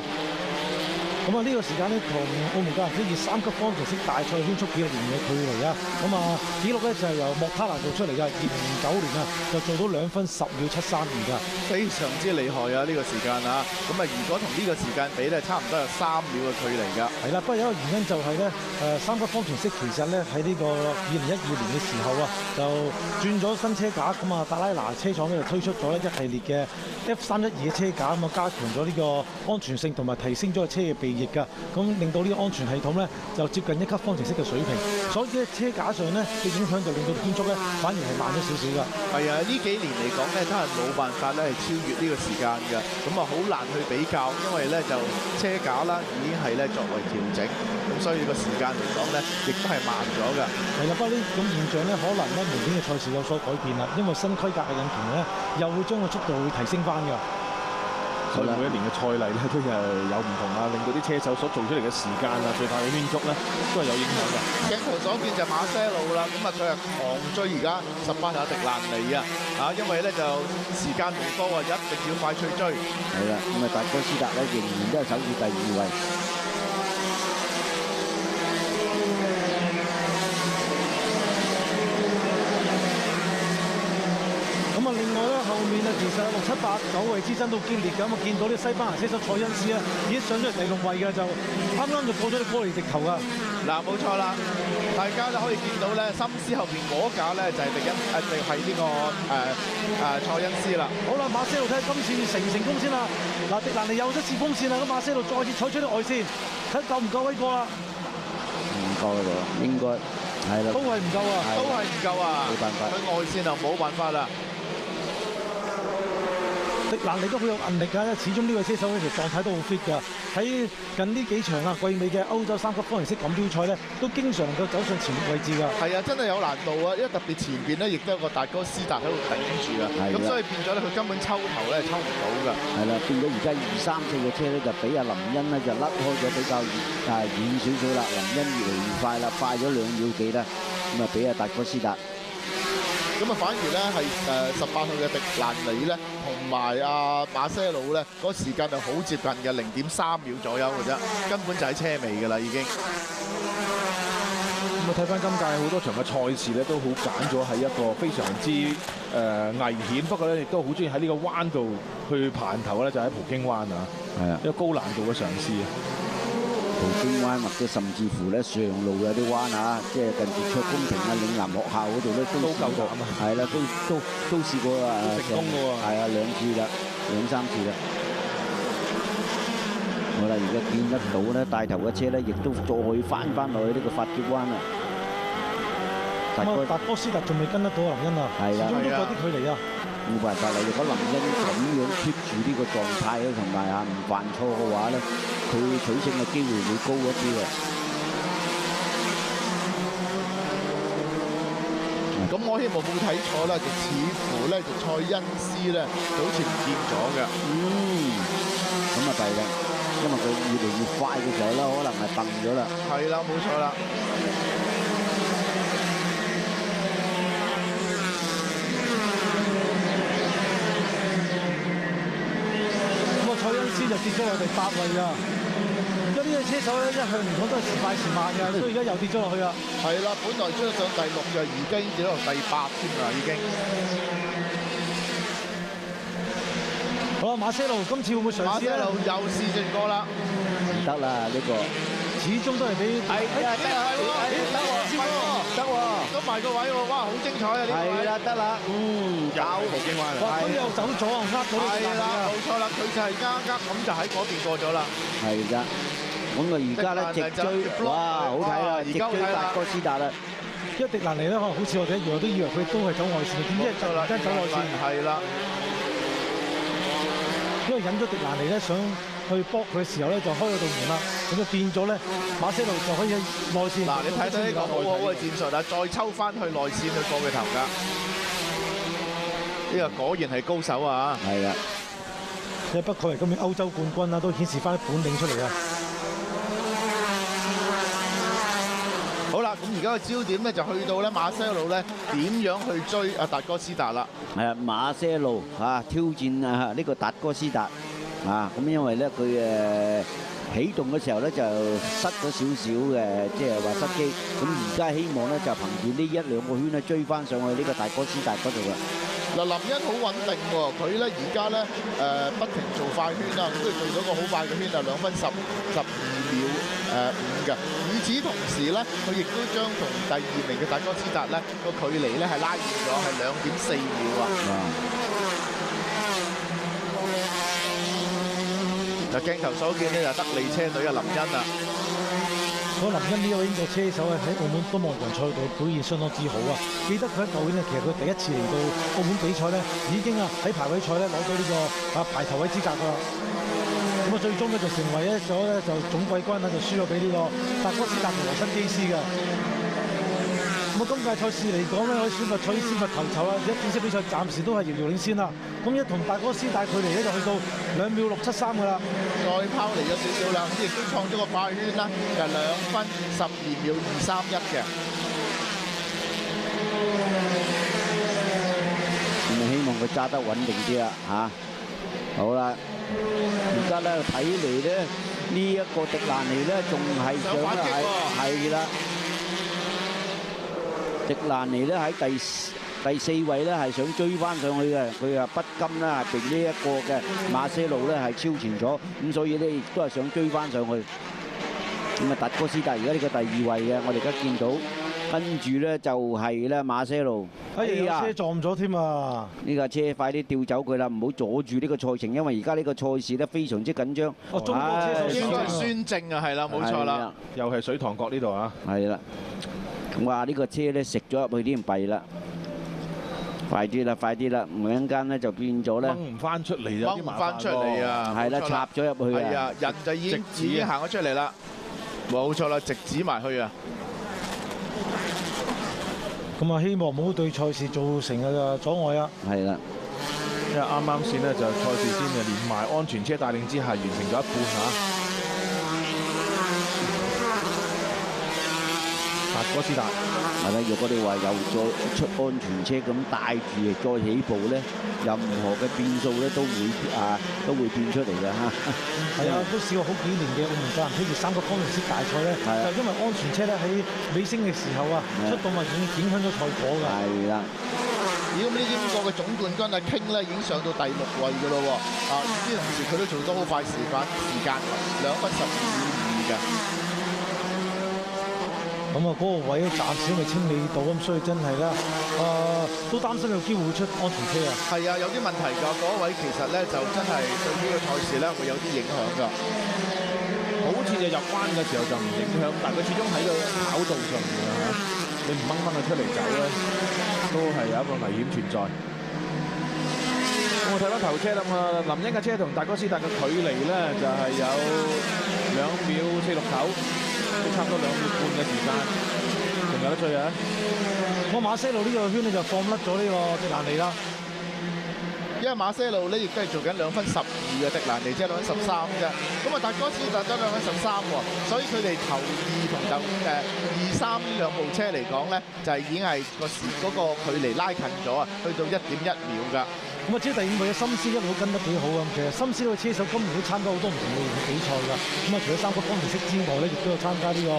咁啊呢個時間咧同澳門格蘭菲爾3級方程式大賽圈速紀錄年嘅距離啊！咁啊紀錄咧就係由莫卡納做出嚟嘅，2009年啊就做到2分10秒732㗎，非常之厲害啊！呢個時間啊，咁啊如果同呢個時間比咧，差唔多有3秒嘅距離㗎。係啦，不過有一個原因就係咧3級方程式其實咧喺呢個2012年嘅時候啊，就轉咗新車架，咁啊達拉拿車廠咧就推出咗一系列嘅 F312嘅車架，咁啊加強咗呢個安全性同埋提升咗個車嘅避避翼㗎，咁令到呢個安全系統咧就接近1級方程式嘅水平，所以咧車架上咧嘅影響就令到變速咧反而係慢咗少少㗎。係啊，呢幾年嚟講咧，都係冇辦法咧係超越呢個時間嘅，咁啊好難去比較，因為咧就車架啦已經係咧作為調整，咁所以個時間嚟講咧，亦都係慢咗嘅。係啦，不過呢種現象咧，可能咧明年嘅賽事有所改變啦，因為新規格嘅引擎咧又會將個速度會提升翻㗎。所以每一年嘅賽例咧都係有唔同啊，令到啲車手所做出嚟嘅時間啊、最快嘅圈速咧都係有影響嘅。鏡頭所見就馬些路啦，咁啊佢係狂追而家18有迪蘭尼啊，因為咧就時間無多啊，一定要快脆追。係啦，咁啊達哥斯達咧仍然都係守住第2位。另外咧，後面啊，其實6、7、8、9位之爭都堅烈㗎，咁啊見到啲西班牙車手塞恩斯咧已經上咗嚟第6位嘅，就啱啱就過咗啲波利直頭㗎。嗱，冇錯啦，大家都可以見到咧，森斯後邊嗰架咧就係呢個塞恩斯啦。好啦，馬些路睇下今次成唔成功先啦。嗱，迪蘭尼有咗次風扇啦，咁馬些路再次採取啲外線，睇夠唔夠威過啦？唔夠㗎，應該係啦，都係唔夠啊，都係唔夠啊，冇辦法，佢外線就冇辦法啦。迪蘭尼都好有韌力㗎，因為始終呢位車手呢條狀態都好 fit 㗎。喺近呢幾場啊，季尾嘅歐洲3級方程式錦標賽咧，都經常能夠走上前列位置㗎。係啊，真係有難度啊！因為特別前邊咧，亦都有個達哥斯達喺度頂住啊。咁所以變咗咧，佢根本抽頭咧抽唔到㗎。係啦，變咗而家2、3、4嘅車咧，就俾阿林恩咧就甩開咗比較遠少少啦。林恩越嚟越快啦，快咗2秒幾啦，咁啊俾阿達哥斯達。咁啊，反而咧係18號嘅迪蘭尼咧，同埋阿馬些路咧，嗰個時間就好接近嘅0.3秒左右嘅啫，根本就喺車尾㗎啦已經。咁啊，睇翻今屆好多場嘅賽事咧，都好揀咗喺一個非常之危險，不過咧亦都好中意喺呢個彎度去盤頭咧，就喺葡京灣啊，係啊，一個高難度嘅嘗試啊。葡京灣或者甚至乎咧上路有啲彎啊，即係近住卓公平啊、嶺南學校嗰度咧都試過，係啦，都試過啊，成功嘅喎，係啊，2次啦，2、3次啦。好啦，而家見得到咧，帶頭嘅車咧，亦都再翻落去呢個法結灣啦。達哥斯達仲未跟得到林恩啊，始終都有啲距離啊。冇辦法啦，如果林恩咁樣 keep 住呢個狀態咧，同埋唔犯錯嘅話咧，佢取勝嘅機會會高一啲嘅。咁我希望冇睇錯啦，就似乎咧就塞恩斯咧就好似唔見咗嘅。咁啊弊啦，因為佢越嚟越快嘅時候咧，可能係笨咗啦。係啦，冇錯啦。塞恩斯就跌咗落第8位啊！因為呢個車手咧一向嚟講都係時快時慢嘅，所以而家又跌咗落去啦。係啦，本來追上第6嘅，而家已經跌到第8添啦，已經。好啦，馬些路今次會唔會嘗試咧？馬些路又試盡過啦，唔得啦呢個，始終都係俾得喎，都埋個位喎，哇，好精彩啊！呢個位係啦，得啦，有葡京灣啊，佢又走咗啊，呃到呢個係啦，冇錯啦，佢就係咁就喺嗰邊過咗啦。係㗎，咁啊而家咧直追，哇，好睇啦，直追達哥斯達啦。因為迪蘭尼咧，可能好似我哋一樣，都以為佢都係走外線，點知突然間走內線。係啦，因為引咗迪蘭尼咧，想去搏佢嘅時候咧，就開咗道門啦，咁就變咗咧，馬些路就可以喺內線。嗱，你睇睇呢個好好嘅戰術啊，再抽翻去內線去過佢頭㗎。呢個果然係高手啊！係啊，因為北蓋係今年歐洲冠軍啦，都顯示翻啲本領出嚟啊！好啦，咁而家個焦點咧就去到咧馬些路咧點樣去追阿達哥斯達啦？係啊，馬些路挑戰啊呢個達哥斯達啊，咁因為咧佢起動嘅時候咧就失咗少少嘅，即係話失機。咁而家希望咧就憑住呢1、2個圈咧追翻上去呢個達哥斯達嗰度啦。嗱，林恩好穩定喎，佢咧而家咧不停做快圈啦，咁佢做咗個好快嘅圈啊，2分12秒5嘅。與此同時咧，佢亦都將同第2名嘅達哥斯達咧個距離咧係拉遠咗，係2.4秒啊！嗱，鏡頭所見呢，就德利車隊嘅林恩啦。所以林恩呢位英國車手喺澳門東望洋賽道表現相當之好啊！記得佢喺舊年其實佢第一次嚟到澳門比賽咧，已經喺排位賽咧攞到呢個排頭位資格㗎啦。咁最終咧就成為咗就總季軍就輸咗俾呢個達哥斯達同羅辛基斯嘅。咁今屆賽事嚟講咧，喺選拔賽先拔頭籌啦，而家正式比賽暫時都係遙遙領先啦。咁一同達哥斯達距離咧就去到2秒673㗎啦。再拋離咗少少啦，咁亦都創咗個快圈啦，就係2分12秒231嘅。咁希望佢揸得穩定啲啦嚇。好啦，而家咧睇嚟咧，呢一個迪蘭尼咧仲係想係啦。迪蘭尼咧喺第4位咧係想追翻上去嘅，佢不甘啦，被呢一個嘅馬些路咧係超前咗，咁所以咧亦都係想追翻上去。咁達哥斯達而家呢個第2位嘅，我哋而家見到，跟住咧就係咧馬些路。哎呀，車撞咗添啊！呢架車快啲調走佢啦，唔好阻住呢個賽程，因為而家呢個賽事咧非常之緊張。中國車手應該係孫正啊，係啦，冇錯啦，又係水塘角呢度啊。係啦。哇！呢個車咧食咗入去添，弊啦！快啲啦，快啲啦！唔一陣間咧就變咗咧，掹唔翻出嚟啊！掹唔翻出嚟啊！係啦，插咗入去啊！係啊，人就已經行咗出嚟啦，冇錯啦，直指埋去啊！咁啊，希望唔好對賽事造成嘅阻礙啊！係啦，因為啱先咧就賽事先就連埋安全車帶領之下完成咗一半嚇。達哥斯達係啦，如果你話又再出安全車咁帶住再起步咧，任何嘅變數咧都會變出嚟嘅嚇。係啊，都試過好幾年嘅澳門格蘭披治3級方程式大賽咧，就因為安全車咧喺尾聲嘅時候啊，出動啊影響咗賽果㗎。係啦。咦，咁呢英國嘅總冠軍啊，King咧已經上到第6位㗎咯喎。啊，呢同時佢都做得好快時間2分12秒2嘅。咁啊，嗰個位暫時未清理到，咁所以真係咧，都擔心有機會會出安全車啊。係啊，有啲問題㗎，嗰位其實咧就真係對呢個賽事咧會有啲影響㗎。好似就入彎嘅時候就唔影響，但係佢始終喺個跑道上面啊嚇，你唔掹翻佢出嚟走咧，都係有一個危險存在。咁我睇翻頭車啦嘛，林恩嘅車同達哥斯達嘅距離咧就係有2秒469。都差唔多2秒半嘅時間，仲有得追啊！我馬些路呢個圈咧就放甩咗呢個迪蘭尼啦，因為馬些路咧亦都係做緊2分12嘅，迪蘭尼即係2分13啫。咁啊，達哥斯達得2分13喎，所以佢哋頭2同2、3呢兩部車嚟講咧，就係已經係嗰個距離拉近咗啊，去到1.1秒㗎。咁啊，至於第5位嘅森斯一路都跟得幾好啊！其實森斯呢個車手今年都參加好多唔同類型嘅比賽㗎。咁啊，除咗3級方程式之外咧，亦都有參加呢個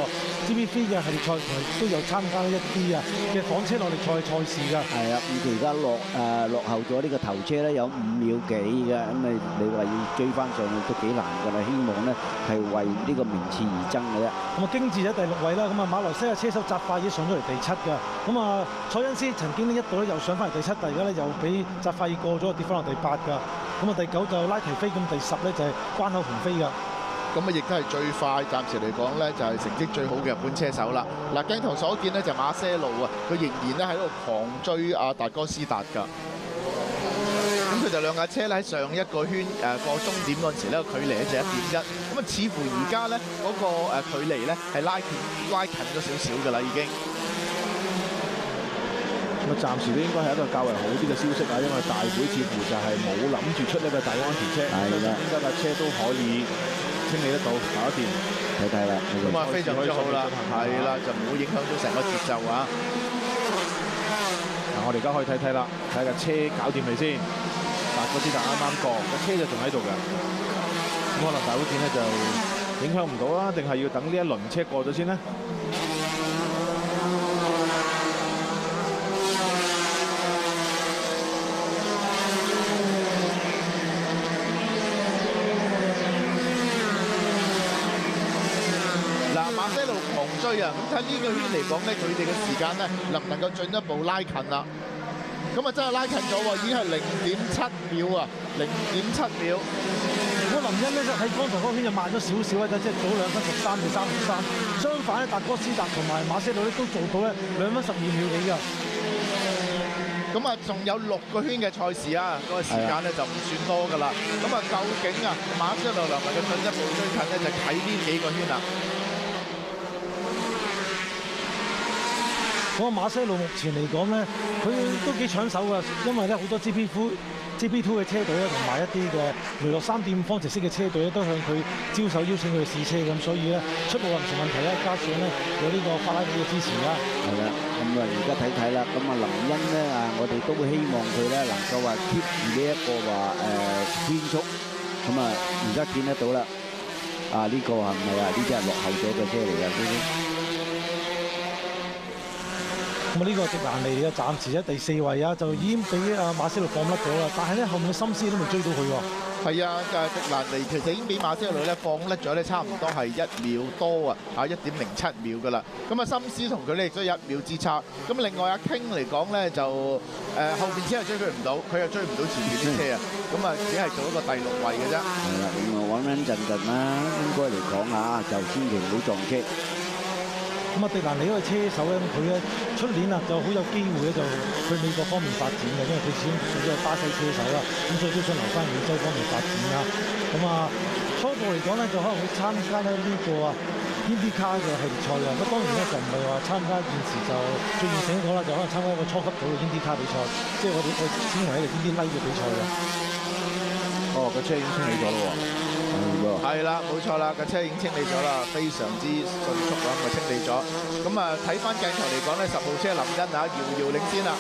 GP3 嘅系列賽，同埋都有參加一啲嘅房車耐力賽賽事㗎。係啊，咁佢而家落後咗呢個頭車咧有5秒幾嘅，咁你話要追翻上去都幾難㗎啦。希望咧係為呢個名次而爭嘅啫。咁啊，經治喺第6位啦。咁啊，馬來西亞車手扎法已經上咗嚟第7㗎。咁啊，蔡恩斯曾經呢一度咧又上翻嚟第7，但係而家咧又俾扎法已過咗跌翻落第8㗎，咁啊第9就拉提菲，咁第10咧就係關口鴻飛㗎。咁啊，亦都係最快，暫時嚟講咧就係成績最好嘅日本車手啦。嗱，鏡頭所見咧就馬些路啊，佢仍然咧喺度狂追阿達哥斯達㗎。咁佢哋兩架車咧喺上一個圈過終點嗰陣時咧個距離咧就1.1，咁啊似乎而家咧嗰個距離咧係拉近咗少少㗎啦已經。咁暫時都應該係一個較為好啲嘅消息啊，因為大會似乎就係冇諗住出呢個大安全車，係啦，應該架車都可以清理得到，搞得掂，睇啦。咁啊，非常之好啦，係啦，就唔會影響到成個節奏啊。嗱，我哋而家可以睇睇啦，睇下架車搞掂未先。達哥斯達啱啱過，個車就仲喺度㗎。咁可能大會見咧就影響唔到啦，定係要等呢一輪車過咗先咧？追啊！咁睇呢個圈嚟講咧，佢哋嘅時間咧能唔能夠進一步拉近啦？咁啊真係拉近咗喎，已經係0.7秒啊，0.7秒。如果林恩咧喺剛才嗰個圈就慢咗少少咧，即係早2分13秒33。相反咧，達哥斯達同埋馬些路咧都做到咧2分12秒幾㗎。咁啊，仲有6個圈嘅賽事啊，嗰個時間咧就唔算多㗎啦。咁啊，究竟啊馬些路能唔能夠進一步追近咧，就睇呢幾個圈啦。嗰個馬些路目前嚟講咧，佢都幾搶手㗎，因為咧好多 GP2 嘅車隊咧，同埋一啲嘅雷諾3.5方程式嘅車隊咧，都向佢招手邀請佢試車咁，所以咧出路又唔成問題啦。加上咧有呢個法拉利嘅支持啦。係啦，咁啊而家睇睇啦，咁啊林恩咧我哋都會希望佢咧能夠話 keep 住呢一個話圈速，咁啊而家見得到啦。呢個係唔係啊？呢啲係落後咗嘅車嚟㗎，呢啲。咁啊呢個迪蘭尼嘅暫時喺第4位啊，就已經俾馬些路放甩咗啦。但係咧後面嘅心思都未追到佢喎。係啊，迪蘭尼其實已經俾馬些路咧放甩咗咧，差唔多係1秒多啊，1.07秒㗎啦。咁啊心思同佢咧亦都有1秒之差。咁另外阿 King 嚟講咧就後邊車又追佢唔到，佢又追唔到前面啲車啊。咁啊只係做一個第6位嘅啫。係啦，咁啊穩穩陣陣啦，應該嚟講嚇就千祈唔好撞車。咁啊，迪蘭尼呢個車手咧，佢咧出年啊就好有機會咧，就去美國方面發展嘅，因為佢始終屬於係巴西車手啦，咁所以都想留翻美洲方面發展啦。咁啊，初步嚟講咧，就可能會參加咧呢個IndyCar嘅系列賽嘅。咁當然咧就唔係話參加現時就最現成嗰個啦，就可能參加一個初級組嘅 IndyCar比賽，即係我稱為一個 Indy Light 嘅比賽嘅。哦，個車已經清理咗咯喎。係啦，冇錯啦，架車已經清理咗啦，非常之迅速咁啊清理咗。咁啊睇翻鏡頭嚟講咧，10號車林恩啊遙遙領先啦。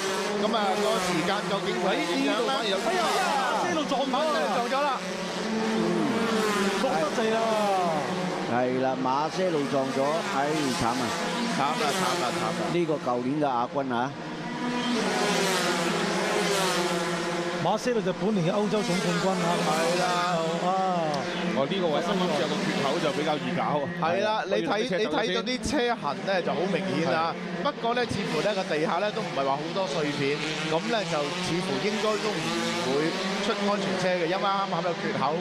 咁啊個時間究竟會點樣咧？馬些路撞到啦，撞咗啦，碌得滯啦。係啦，馬些路撞咗，慘啊！慘啦！呢個舊年嘅亞軍啊！馬些路就本年嘅歐洲總冠軍啊！係啦，呢個位啱啱有個缺口就比較易搞。係啦，你睇到啲車痕咧就好明顯啦。不過咧，似乎咧個地下咧都唔係話好多碎片，咁咧就似乎應該都唔會出安全車嘅，因為啱啱有缺口。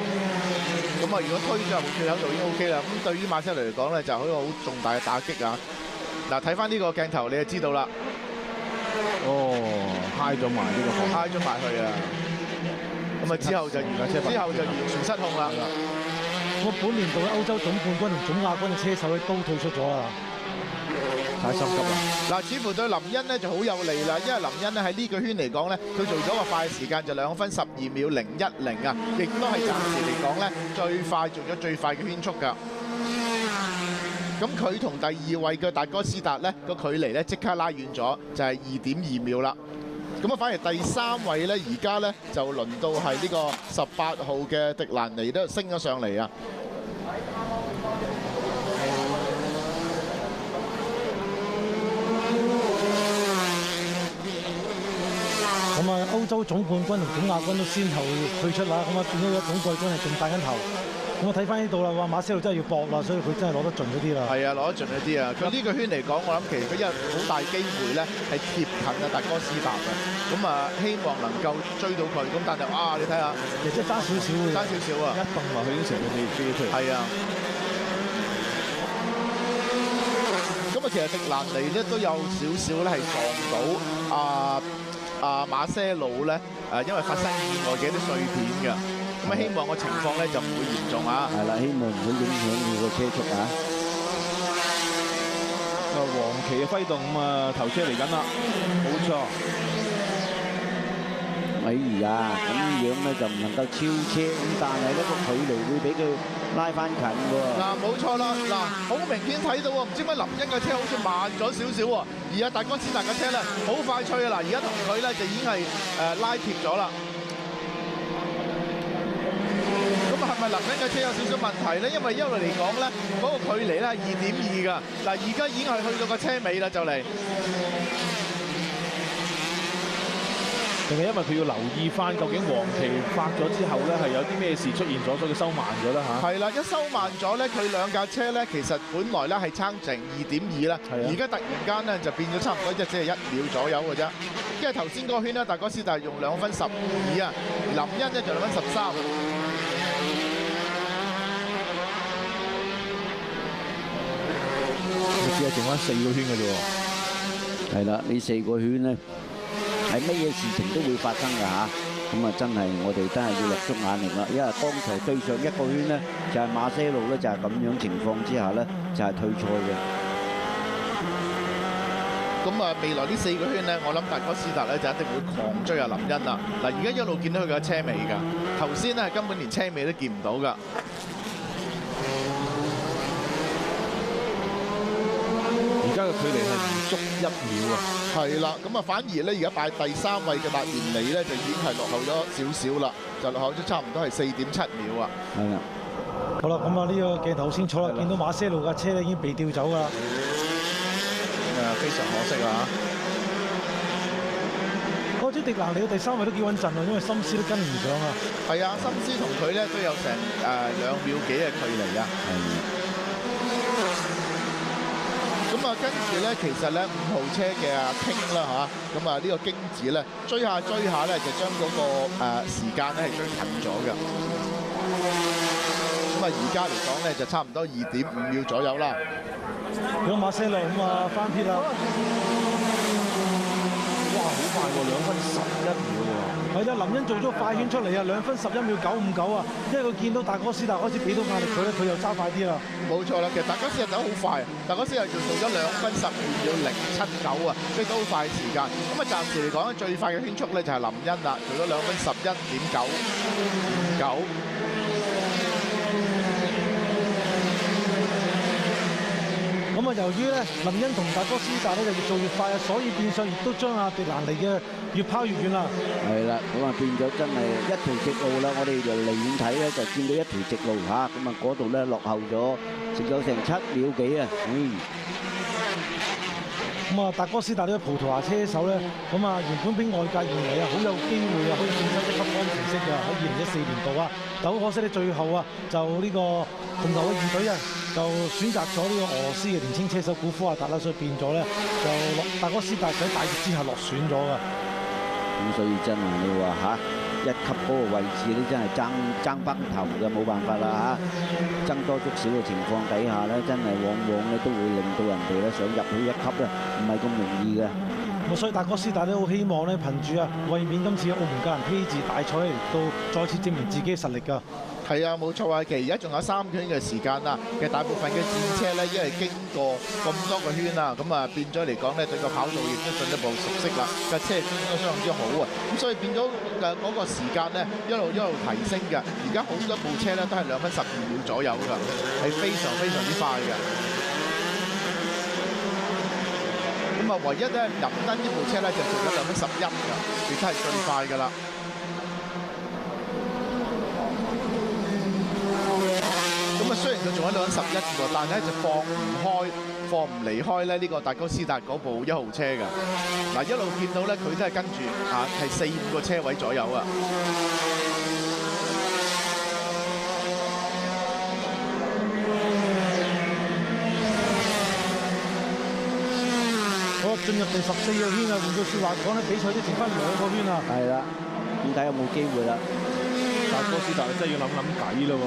咁啊，如果推咗入缺口就已經 OK 啦。咁對於馬些路嚟講咧，就係一個好重大嘅打擊啊！嗱，睇翻呢個鏡頭你就知道啦。揩咗埋呢個防，揩咗埋去啊！咁啊之後就完全失控啦。我本年度嘅歐洲總冠軍同總亞軍嘅車手咧都退出咗啦，太心急啦！嗱，似乎對林恩咧就好有利啦，因為林恩咧喺呢個圈嚟講咧，佢做咗個快時間就2分12秒010啊，亦都係暫時嚟講咧做咗最快嘅圈速㗎。咁佢同第2位嘅達哥斯達咧個距離咧即刻拉遠咗，就係2.2秒啦。咁啊，反而第3位咧，而家咧就輪到係呢個18號嘅迪蘭尼都升咗上嚟啊！咁啊，歐洲總冠軍同總亞軍都先後退出啦，咁啊變咗個總冠軍係仲帶緊頭。咁我睇翻呢度啦，話馬些路真係要搏啦，所以佢真係攞得盡嗰啲啦。係啊，攞得盡嗰啲啊！佢呢個圈嚟講，我諗其實佢有好大機會咧係貼近啊達哥斯達嘅。咁啊，希望能夠追到佢。咁但係你睇下，其實真係爭少少嘅，爭少少啊！一蹦落去已經成個飛出嚟。係啊。咁啊，其實迪蘭尼咧都有少少咧係撞到馬些路咧因為發生意外嘅一啲碎片㗎。咁啊，希望個情況咧就唔會嚴重啊！係啦，希望唔會影響佢個車速啊！黃旗嘅揮動咁啊，頭車嚟緊啦，冇錯。咁樣咧就唔能夠超車，咁但係呢個距離會俾佢拉翻近喎。嗱，冇錯啦，嗱，好明顯睇到喎，唔知點解林恩嘅車好似慢咗少少喎，而達哥斯達嘅車咧好快脆啊！嗱，而家同佢咧就已經係拉貼咗啦。係咪林恩嘅車有少少問題咧？因為嚟講咧，嗰個距離咧係2.2㗎。嗱，而家已經係去到個車尾啦，就嚟。定係因為佢要留意翻究竟黃旗發咗之後咧係有啲咩事出現咗，所以佢收慢咗啦嚇。係啦，一收慢咗咧，佢兩架車咧其實本來咧係撐成2.2啦，而家突然間咧就變咗差唔多只係1秒左右嘅啫。因為頭先嗰個圈咧，達哥斯達用2分12啊，林恩咧就2分13。只係剩翻4個圈嘅啫喎。係啦，呢4個圈咧係乜嘢事情都會發生㗎嚇。咁啊，真係我哋真係要落足眼力啦，因為剛才對上一個圈咧就係馬些路咧就係咁樣情況之下咧就係退賽嘅。咁啊，未來呢4個圈咧，我諗達哥斯達咧就一定會狂追阿林恩啦。嗱，而家一路見到佢嘅車尾㗎，頭先咧根本連車尾都見唔到㗎。而家嘅距離係唔足1秒啊！係啦，咁啊反而咧而家擺第3位嘅達連尼咧就已經係落後咗少少啦，就落後咗差唔多係4.7秒啊。係啊，好啦，咁啊呢個鏡頭清楚啦，見到馬些路架車咧已經被調走㗎啦。非常可惜啊！我知迪蘭尼嘅第3位都幾穩陣喎，因為森斯都跟唔上啊。係啊，森斯同佢咧都有成2秒幾嘅距離啊。咁啊，跟住咧，其實咧5號車嘅阿傾啦嚇，咁啊呢個京子咧追下咧，就將嗰個時間咧係追近咗嘅。咁啊而家嚟講咧就差唔多2.5秒左右啦。如果馬些路咁啊翻撇啦，哇，好快喎，2分11秒喎。係啦，林恩做咗快圈出嚟啊，2分11秒959啊，因為佢見到達哥斯達開始俾到壓力佢咧，佢又揸快啲啦。冇錯啦，其實達哥斯達走好快，達哥斯達就做咗2分12秒079啊，即係都好快嘅時間。咁啊，暫時嚟講咧，最快嘅圈速咧就係林恩啦，做咗2分11.959。咁啊，由於咧林恩同達哥斯達咧就越做越快啊，所以變相亦都將阿迪蘭尼嘅越拋越遠啦。係啦，咁啊變咗真係一條直路啦。我哋就離遠睇咧，就見到一條直路嚇，咁啊嗰度咧落後咗，食咗成7秒幾啊！咁啊，達哥斯達呢個葡萄牙車手咧，咁啊原本俾外界認為啊好有機會啊可以晉身1級方程式嘅喺2014年度啊，但好可惜咧最後啊就呢個紅牛嘅2隊啊就選擇咗呢個俄羅斯嘅年輕車手古夫亞達啦，所以變咗咧就達哥斯達喺大熱之下落選咗㗎。咁所以真係你話嚇1級嗰個位置咧，真係爭崩頭嘅，冇辦法啦嚇。爭多足少嘅情況底下咧，真係往往咧都會令到人哋咧想入去1級咧，唔係咁容易嘅。咁所以達哥斯達都好希望咧，憑住啊衛冕今次嘅澳門格蘭披治大賽嚟到再次證明自己嘅實力㗎。係啊，冇錯啊！其實而家仲有3圈嘅時間啦。其實大部分嘅戰車咧，因為經過咁多個圈啦，咁啊變咗嚟講咧，對個跑道亦都進一步熟悉啦。架車轉得相當之好啊！咁所以變咗嗰個時間咧，一路提升嘅。而家好多部車咧都係2分12秒左右㗎，係非常之快嘅。咁啊，唯一咧林恩呢部車咧就做咗2分11㗎，亦都係最快㗎啦。咁啊，雖然佢仲喺2分11喎，但係咧就放唔離開咧呢個達哥斯達嗰部1號車㗎。嗱，一路見到咧佢都係跟住係4、5個車位左右啊。好，進入第14個圈啊！換句説話講咧，比賽都剩翻2個圈啊。係啦，咁睇有冇機會啦。達哥斯達真係要諗計啦喎。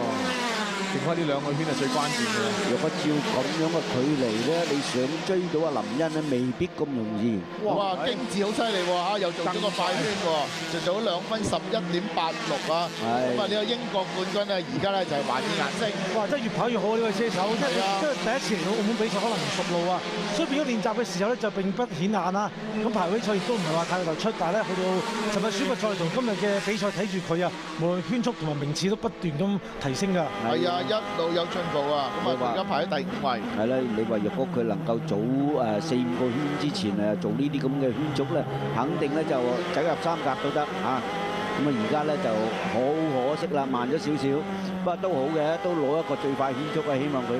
剩翻呢2個圈係最關鍵嘅。若果照咁樣嘅距離咧，你想追到阿林恩咧，未必咁容易。哇！京治好犀利喎嚇，又做咗個快圈喎，就做咗2分11.86啊。咁啊，呢個英國冠軍咧，而家咧就係華爾顏色。哇！真係越跑越好啊！呢位車手，即係第一次嚟到澳門比賽，可能唔熟路啊，所以變咗練習嘅時候咧就並不顯眼啦。咁排位賽亦都唔係話太突出，但係咧去到尋日選拔賽同今日嘅比賽睇住佢啊，無論圈速同埋名次都不斷咁提升㗎。係啊，一路有進步啊！咁啊，而家排喺第5位。係啦，你話若果佢能夠早4、5個圈之前做呢啲咁嘅圈速咧，肯定咧就走入3甲都得嚇。咁啊，而家咧就好可惜啦，慢咗少少，不過都好嘅，都攞一個最快圈速啊！希望佢。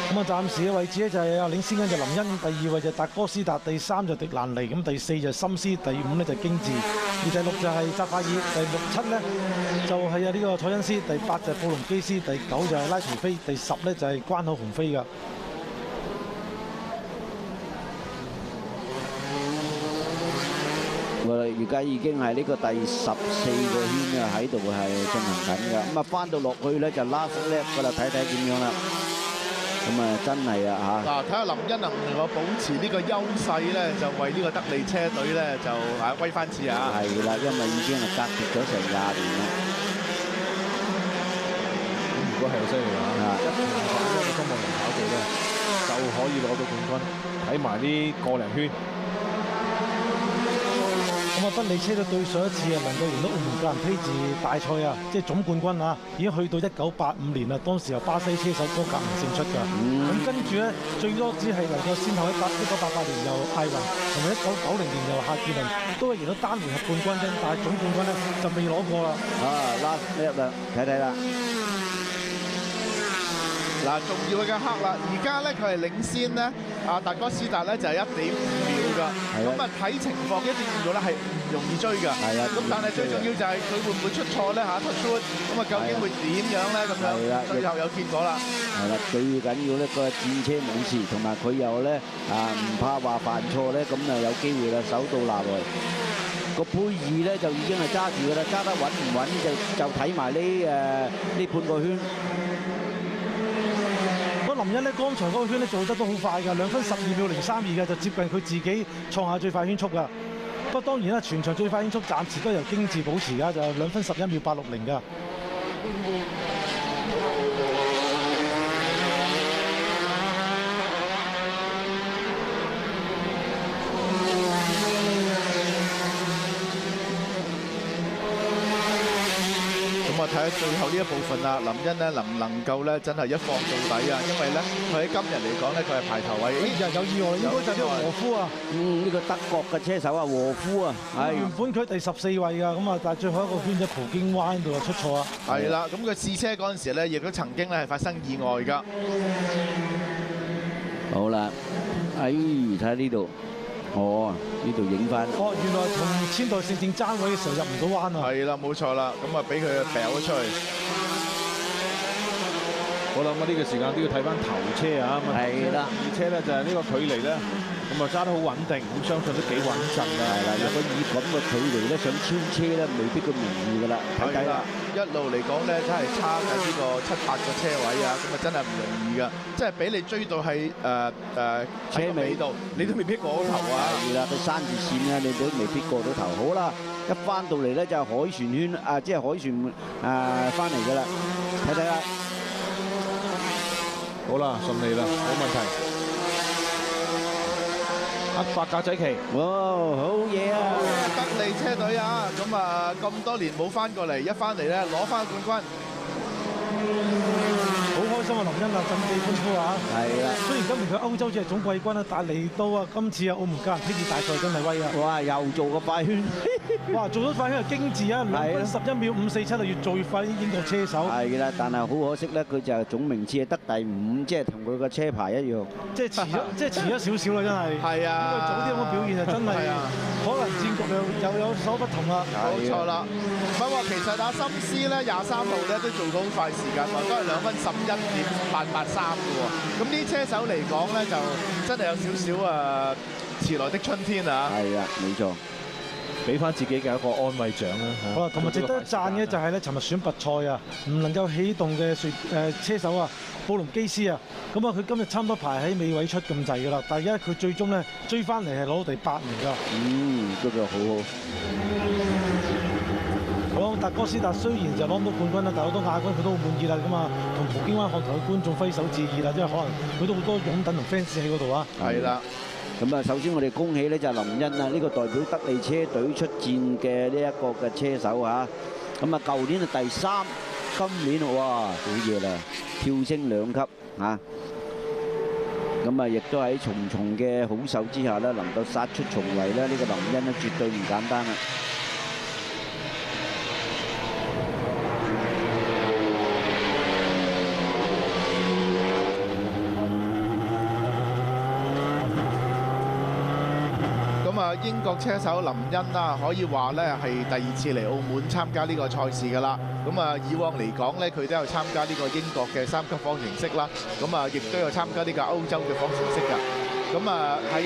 咁啊，暫時嘅位置咧就係領先緊就林恩，第2位就達哥斯達，第3就迪蘭尼，咁第4就森斯，第5咧就京治，而第6就係扎法爾，第6、7咧就係呢個蔡恩斯，第8就係布隆基斯，第9就係拉圖菲，第10咧就係關口鴻飛㗎。我亦而家已經係呢個第14個圈啊，喺度係進行緊㗎。咁啊，翻到落去咧就 last lap 㗎啦，睇睇點樣啦。咁啊，真係啊嚇！嗱，睇下林欣能唔能夠保持呢個優勢咧，就為呢個德利車隊咧就威翻次啊！係啦，因為已經係隔絕咗成20年啦。咁如果係好犀利啊！一平反呢個中國人跑道咧，就可以攞到冠軍。睇埋呢個零圈。咁啊，德利車隊對上一次啊，能夠贏到澳門格蘭披治大賽啊，即係總冠軍啊，已經去到1985年啦。當時由巴西車手哥格明勝出㗎。咁跟住咧，最多只係能夠先後喺1988年由艾雲同埋1990年由夏傑倫都係贏到單回合冠軍啫，但係總冠軍咧就未攞過啦。啊，last lap啦，睇睇啦。嗱，重要嘅刻啦，而家咧佢係領先咧，達哥斯達咧就係1.5秒㗎。咁啊睇情況1.5秒咧係唔容易追㗎。係啊。咁但係最重要就係佢會唔會出錯咧嚇？Touch，咁啊究竟會點樣咧？咁樣最後有結果啦。係啦，最緊要呢個戰車冇事，同埋佢又咧唔怕話犯錯咧，咁啊有機會啦，手到拿來。個佩爾咧就已經係揸住㗎啦，揸得穩唔穩就睇埋呢半個圈。林欣咧，剛才嗰個圈咧做得都好快㗎，2分12秒032嘅，就接近佢自己創下最快圈速㗎。不過當然啦，全場最快圈速暫時都係由京志保持㗎，就2分11秒860㗎。睇下最後呢一部分啦，林欣咧能唔能夠咧真係一放到底啊？因為咧佢喺今日嚟講咧，佢係排頭位。有意外，應該就係呢個和夫啊。呢個德國嘅車手啊，和夫啊，係原本佢第14位㗎，咁啊，但係最後一個圈喺葡京灣度就出錯啊。係啦，咁佢試車嗰陣時咧，亦都曾經咧係發生意外㗎。好啦，睇下呢度。哦，呢度影翻。哦，原來同千代聖正爭位嘅時候入唔到彎啊！係啦，冇錯啦，咁啊俾佢掉咗出去。好啦，咁啊呢個時間都要睇翻頭車啊，咁啊係啦，二車咧就係呢個距離咧，咁啊揸得好穩定，咁相信都幾穩陣㗎。係啦，如果以咁嘅距離咧，想超車咧，未必咁容易㗎啦。睇睇啦，一路嚟講咧，真係差緊呢個7、8個車位啊，咁啊真係唔容易㗎。即係俾你追到喺車尾度，你都未必過到頭啊！係啦，佢閂住線啊，你都未必過到頭。好啦，一翻到嚟咧就係凱旋圈啊，即係凱旋翻嚟㗎啦。睇睇啦，好啦，順利啦，冇問題。黑發格仔旗，哇，好嘢啊！德利車隊啊，咁啊咁多年冇翻過嚟，一翻嚟咧攞翻冠軍。好開心啊！林欣啊，振臂歡呼啊！係啦，雖然今年佢歐洲只係總季軍啊，但係嚟到啊今次啊澳門格蘭披治大賽真係威啊！哇，又做個快圈，哇，做咗快圈係京志啊，2分11秒547啊，越做越快啲英國車手。係啦，但係好可惜咧，佢就係總名次係得第5，即係同佢個車牌一樣。即係遲咗少少啦，真係。係啊！如果早啲咁嘅表現啊，真係可能戰局又有所不同啦。冇錯啦。不過其實阿森斯咧23號咧都做到好快時間喎，都係2分11.883嘅喎。咁呢啲車手嚟講咧，就真係有少少遲來的春天啊！係啊，冇錯。俾翻自己嘅一個安慰獎啦。好啦，同埋值得讚嘅就係咧，尋日選拔賽啊，唔能夠起動嘅車手啊，布隆基斯啊，咁啊佢今日差唔多排喺尾位出咁滯㗎啦，但係而家佢最終咧追翻嚟係攞到第8名㗎。嗰個好好。好，達哥斯達雖然就攞唔到冠軍啦，但係好多亞軍佢都好滿意啦，咁啊同葡京灣看台嘅觀眾揮手致意啦，因為可能佢都好多擁躉同 fans 喺嗰度啊。係啦。咁啊，首先我哋恭喜咧就林欣啊，呢個代表德利車隊出戰嘅呢一個嘅車手嚇。咁啊，舊年係第3，今年哇好嘢啦，跳升2級嚇。咁啊，亦都喺重重嘅好手之下咧，能夠殺出重圍咧，呢個林欣咧絕對唔簡單啦。英國車手林欣啦，可以話咧係第2次嚟澳門參加呢個賽事㗎啦。咁啊，以往嚟講咧，佢都有參加呢個英國嘅3級方程式啦。咁啊，亦都有參加呢個歐洲嘅方程式㗎。咁啊喺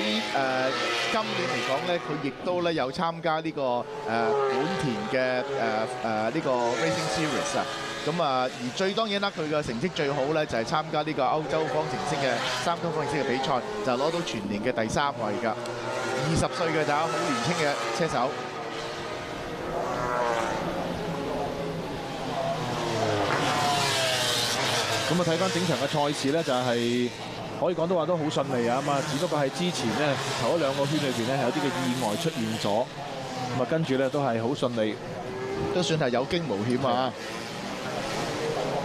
今年嚟講咧，佢亦都咧有參加呢個本田嘅呢個 Racing Series 啊。咁啊，而當然啦，佢嘅成績最好咧就係參加呢個歐洲方程式嘅3級方程式嘅比賽，就攞到全年嘅第3位㗎。20歲嘅咋，好年輕嘅車手。咁啊，睇翻整場嘅賽事咧，就係可以講到話都好順利啊嘛。只不過係之前咧頭一2個圈裏邊咧係有啲嘅意外出現咗，咁啊跟住咧都係好順利，都算係有驚無險啊！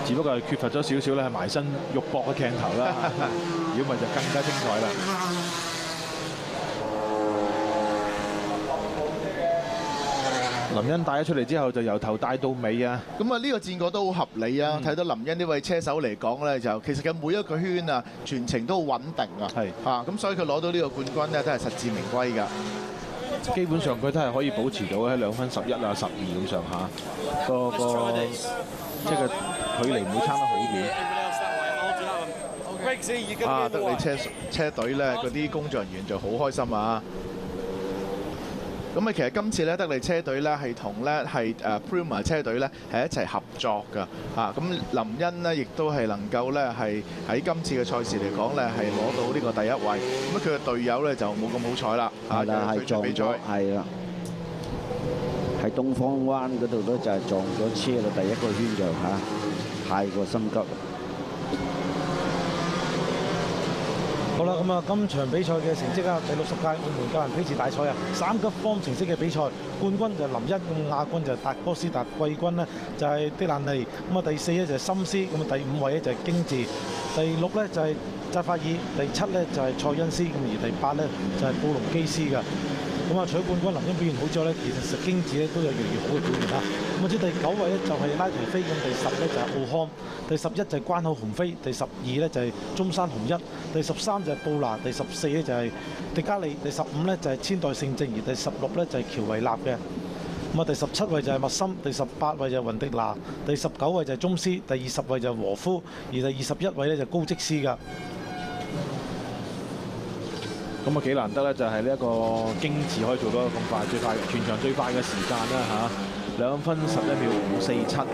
只不過係缺乏咗少少咧係埋身肉搏嘅鏡頭啦，如果唔係就更加精彩啦。林恩帶咗出嚟之後，就由頭帶到尾啊！咁啊，呢個戰果都好合理啊！睇到林恩呢位車手嚟講咧，就其實佢每一個圈啊，全程都好穩定啊！係咁所以佢攞到呢個冠軍咧，都係實至名歸㗎。基本上佢都係可以保持到喺2分11啊12咁上下，個即係個距離唔會差得好遠。德利車隊咧嗰啲工作人員就好開心啊！咁啊，其實今次咧德利車隊咧係同咧係Prema 車隊咧係一齊合作㗎咁林恩呢，亦都係能夠咧係喺今次嘅賽事嚟講咧係攞到呢個第1位。咁佢嘅隊友咧就冇咁好彩啦係撞咗，係啦，喺東方灣嗰度咧就係撞咗車啦，第1個圈就太過心急。好啦，咁啊，今場比賽嘅成績啊，第60屆澳門格蘭披治大賽啊，3級方程式嘅比賽，冠軍就林恩，咁亞軍就係達哥斯達，季軍呢就係迪蘭尼，咁啊第4咧就係森斯，咁啊第5位咧就係京治，第6咧就係扎法爾，第7咧就係塞恩斯，咁而第8咧就係布隆基斯㗎。咁啊，除咗冠軍林恩表現好之外咧，其實京治咧都有越嚟越好嘅表現啦。咁啊，至第9位咧就係拉圖飛，咁第10咧就係奧康，第11就係關口紅飛，第12咧就係中山紅一，第13就係布拿，第14咧就係迪加利，第15咧就係千代聖正，而第16咧就係喬維納嘅。咁啊，第17位就係麥森，第18位就係雲迪拿，第19位就係宗斯，第20位就係和夫，而第21位咧就係高積斯㗎。咁啊幾難得咧，就係呢一個京治可以做到咁快，最快全場最快嘅時間啦2分11秒547，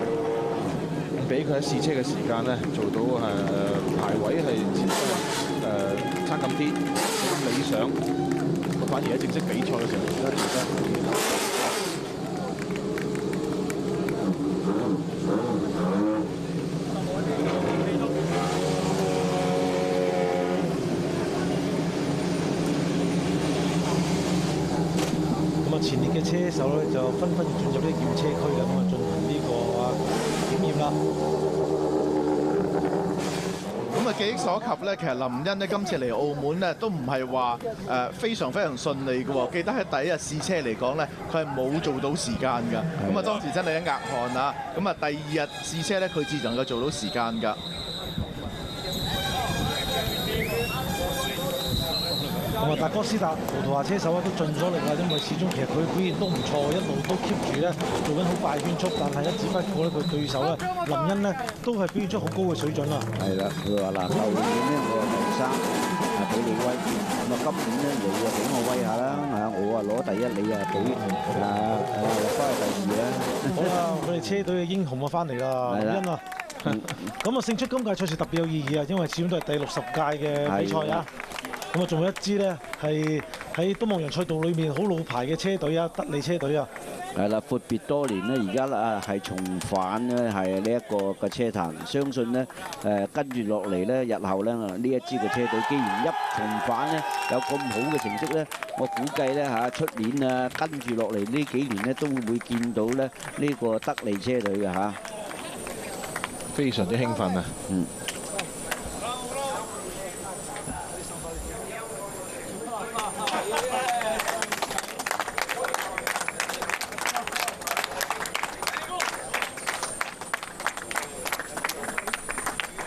比佢喺試車嘅時間咧做到排位係差咁啲，咁理想。反而喺正式比賽嘅時候做得前列嘅車手咧就紛紛進入呢個驗車區啦，咁啊進行呢個檢驗啦。咁啊記憶所及咧，其實林恩呢今次嚟澳門咧都唔係話非常非常順利嘅喎。記得喺第1日試車嚟講咧，佢係冇做到時間㗎。咁啊當時真係一額汗啊！咁啊第2日試車咧，佢至能夠做到時間㗎。同埋達哥斯達葡萄牙車手都盡咗力啦，因為始終其實佢表現都唔錯，一路都 keep 住咧做緊好快圈速，但係只不過咧佢對手咧林恩咧都係表現出好高嘅水準啦。係啦，佢話嗱，舊年咧我係第3，俾你威，咁啊今年咧你啊俾我威下啦，我啊攞第1，你啊俾落翻去第2啦。好啦，佢哋車隊嘅英雄啊翻嚟啦，林恩啊！咁啊勝出今屆賽事特別有意義啊，因為始終都係第60屆嘅比賽啊。咁啊，仲有一支咧係喺東望洋賽道裏面好老牌嘅車隊啊，德利車隊啊。係啦，闊別多年咧，而家啊係重返咧係呢一個嘅車壇，相信咧跟住落嚟咧，日後咧呢一支嘅車隊，既然一重返咧有咁好嘅成績咧，我估計咧出年啊跟住落嚟呢幾年咧都會見到咧呢個德利車隊嘅非常之興奮啊！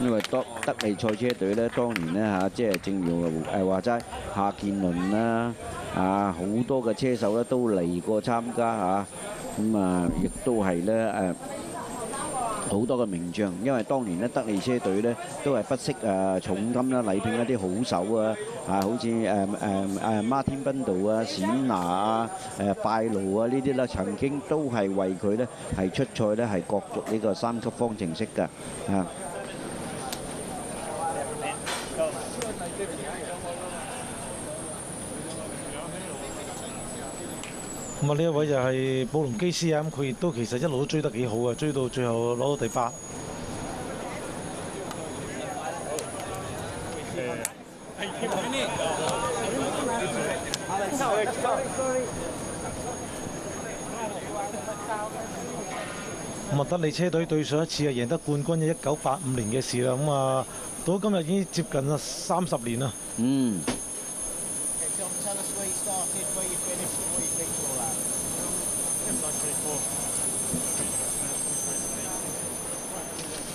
因為德利賽車隊咧，當年咧即係正如話齋夏建倫啦，好多嘅車手咧都嚟過參加咁亦都係咧好好多嘅名將，因為當年咧德利車隊咧都係不惜重金啦，禮聘一啲好手啊，好似Martin Brundle啊、冼拿啊、拜魯啊呢啲啦，曾經都係為佢咧係出賽咧係角逐呢個3級方程式㗎啊。咁啊，呢一位就係布隆基斯啊，咁佢亦都其實一路都追得幾好啊，追到最後攞到第8。咁啊，德利車隊對上一次贏得冠軍嘅1985年嘅事啦，咁啊到今日已經接近30年啦。嗯。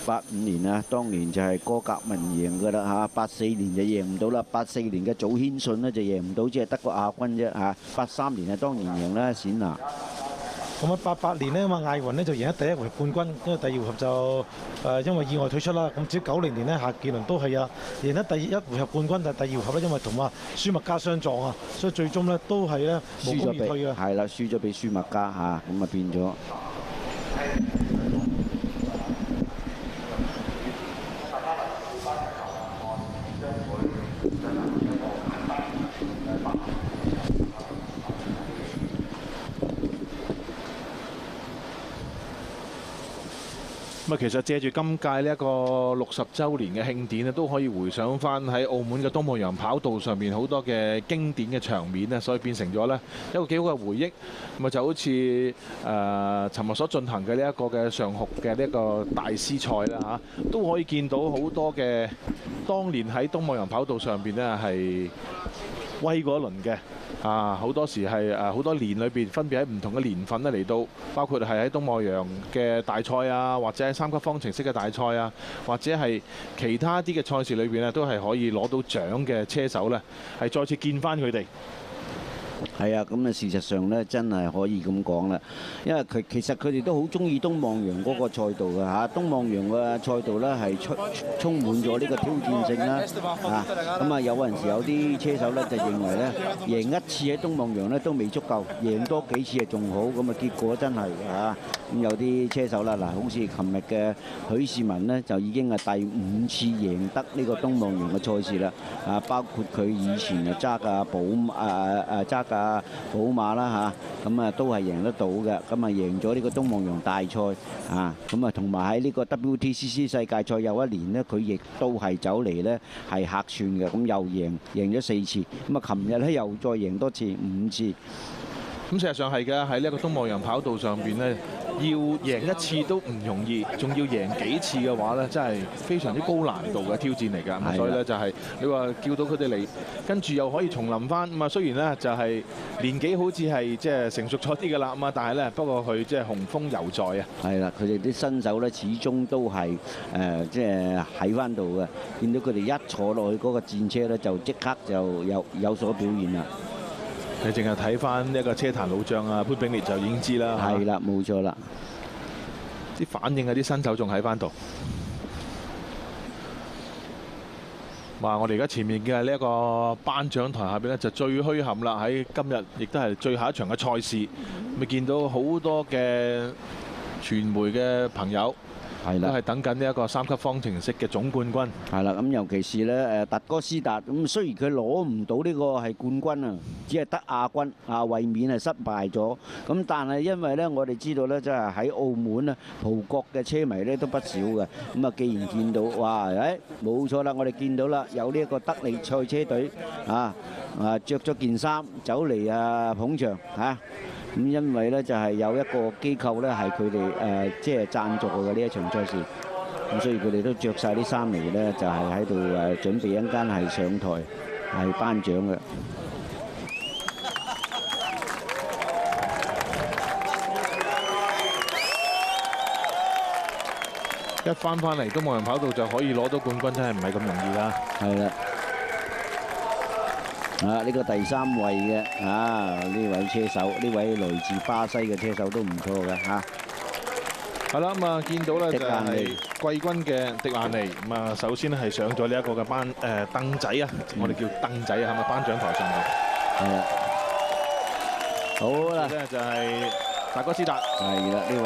85年啊，當年就係哥格文贏㗎啦嚇，84年就贏唔到啦，84年嘅祖軒遜呢就贏唔到，只係得個亞軍啫嚇。83年啊，當年贏啦，冼拿。咁啊，88年呢，咁啊艾雲呢就贏得第1回合冠軍，因為第2回合就因為意外退出啦。咁至於90年呢，夏傑倫都係贏得第1回合冠軍，但係第2回合呢，因為同舒麥加相撞啊，所以最終呢都係咧無功而退嘅。係啦，輸咗俾舒麥加嚇，咁啊變咗。咁啊，其實借住今屆呢一個60週年嘅慶典咧，都可以回想翻喺澳門嘅東望洋跑道上面好多嘅經典嘅場面咧，所以變成咗呢一個幾好嘅回憶。咁啊，就好似尋日所進行嘅呢一個嘅上酷嘅呢一個大師賽啦嚇，都可以見到好多嘅當年喺東望洋跑道上邊呢係威過一輪嘅。好多時係好多年裏邊分別喺唔同嘅年份咧嚟到，包括係喺東望洋嘅大賽啊，或者喺3級方程式嘅大賽啊，或者係其他啲嘅賽事裏邊咧，都係可以攞到獎嘅車手呢，係再次見翻佢哋。係啊，咁啊事實上咧，真係可以咁講啦，因為其實佢哋都好中意東望洋嗰個賽道嘅嚇，東望洋嘅賽道咧係充滿咗呢個挑戰性啦咁啊有陣時有啲車手咧就認為咧贏一次喺東望洋咧都未足夠，贏多幾次啊仲好，咁啊結果真係咁有啲車手啦嗱，好似琴日嘅許仕文呢，就已經係第5次贏得呢個東望洋嘅賽事啦，包括佢以前揸架揸架寶馬啦咁啊都係贏得到嘅，咁啊贏咗呢個東望洋大賽咁啊同埋喺呢個 WTCC 世界賽有一年呢，佢亦都係走嚟呢係客串嘅，咁又贏咗4次，咁啊琴日呢又再贏多次5次。咁事實上係嘅，喺呢一個東望洋跑道上邊呢，要贏一次都唔容易，仲要贏幾次嘅話呢，真係非常之高難度嘅挑戰嚟㗎。咁所以呢，就係你話叫到佢哋嚟，跟住又可以重臨翻。咁啊雖然呢，就係年紀好似係即係成熟咗啲㗎啦，咁啊但係呢，不過佢即係雄風猶在啊。係啦，佢哋啲新手呢，始終都係即係喺翻度嘅。見到佢哋一坐落去嗰個戰車呢，就即刻就有所表現啦。你淨係睇翻一個車壇老將潘炳烈就已經知啦。係啦，冇錯啦。啲反應啊，啲新手仲喺翻度。哇！我哋而家前面嘅呢一個頒獎台下邊呢，就最墟冚啦。喺今日亦都係最後一場嘅賽事，咪見到好多嘅傳媒嘅朋友。係啦，都係等緊呢一個3級方程式嘅總冠軍。係啦，咁尤其是咧達哥斯達，咁雖然佢攞唔到呢個係冠軍啊，只係得亞軍衛冕係失敗咗。咁但係因為咧，我哋知道咧，即係喺澳門啊，葡國嘅車迷咧都不少嘅。咁啊，既然見到哇，冇錯啦，我哋見到啦，有呢一個德利賽車隊著咗件衫走嚟捧場咁因為咧就係有一個機構咧係佢哋即係贊助嘅呢一場賽事，咁所以佢哋都着晒啲衫嚟咧，就係喺度準備一陣間係上台係頒獎嘅。一翻嚟東望洋跑道就可以攞到冠軍，真係唔係咁容易啦。係啦。呢個第3位嘅呢位車手，呢位來自巴西嘅車手都唔錯嘅係啦，咁啊見到咧就係季軍嘅迪蘭尼，咁啊首先咧係上咗呢一個嘅凳仔啊，我哋叫凳仔啊，係咪頒獎台上面？係啊，好啦，咧就係達哥斯達，係啦，呢位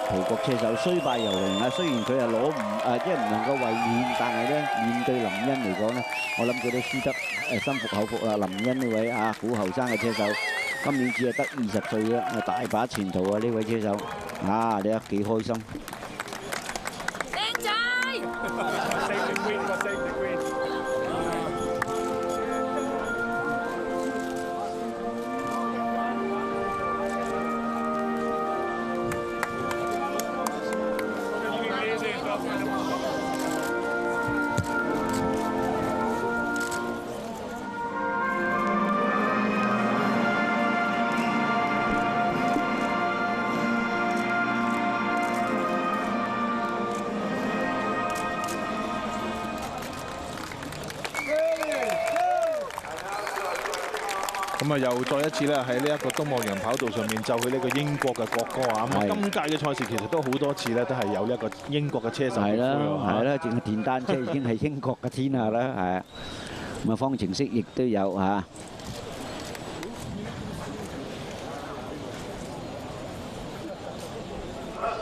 葡國車手雖敗猶榮啊，雖然佢係攞唔即係唔能夠衛冕，但係咧面對林恩嚟講咧，我諗佢都輸得心服口服啦。林恩呢位好後生嘅車手，今年只係得20歲啫，大把前途啊！呢位車手你睇幾開心。靚仔！咁啊，又再一次咧喺呢一個東望洋跑道上面奏起呢個英國嘅國歌啊！咁啊，今屆嘅賽事其實都好多次咧，都係有呢一個英國嘅車手係啦，係啦，淨係電單車已經係英國嘅天下啦，係啊。咁啊，方程式亦都有嚇。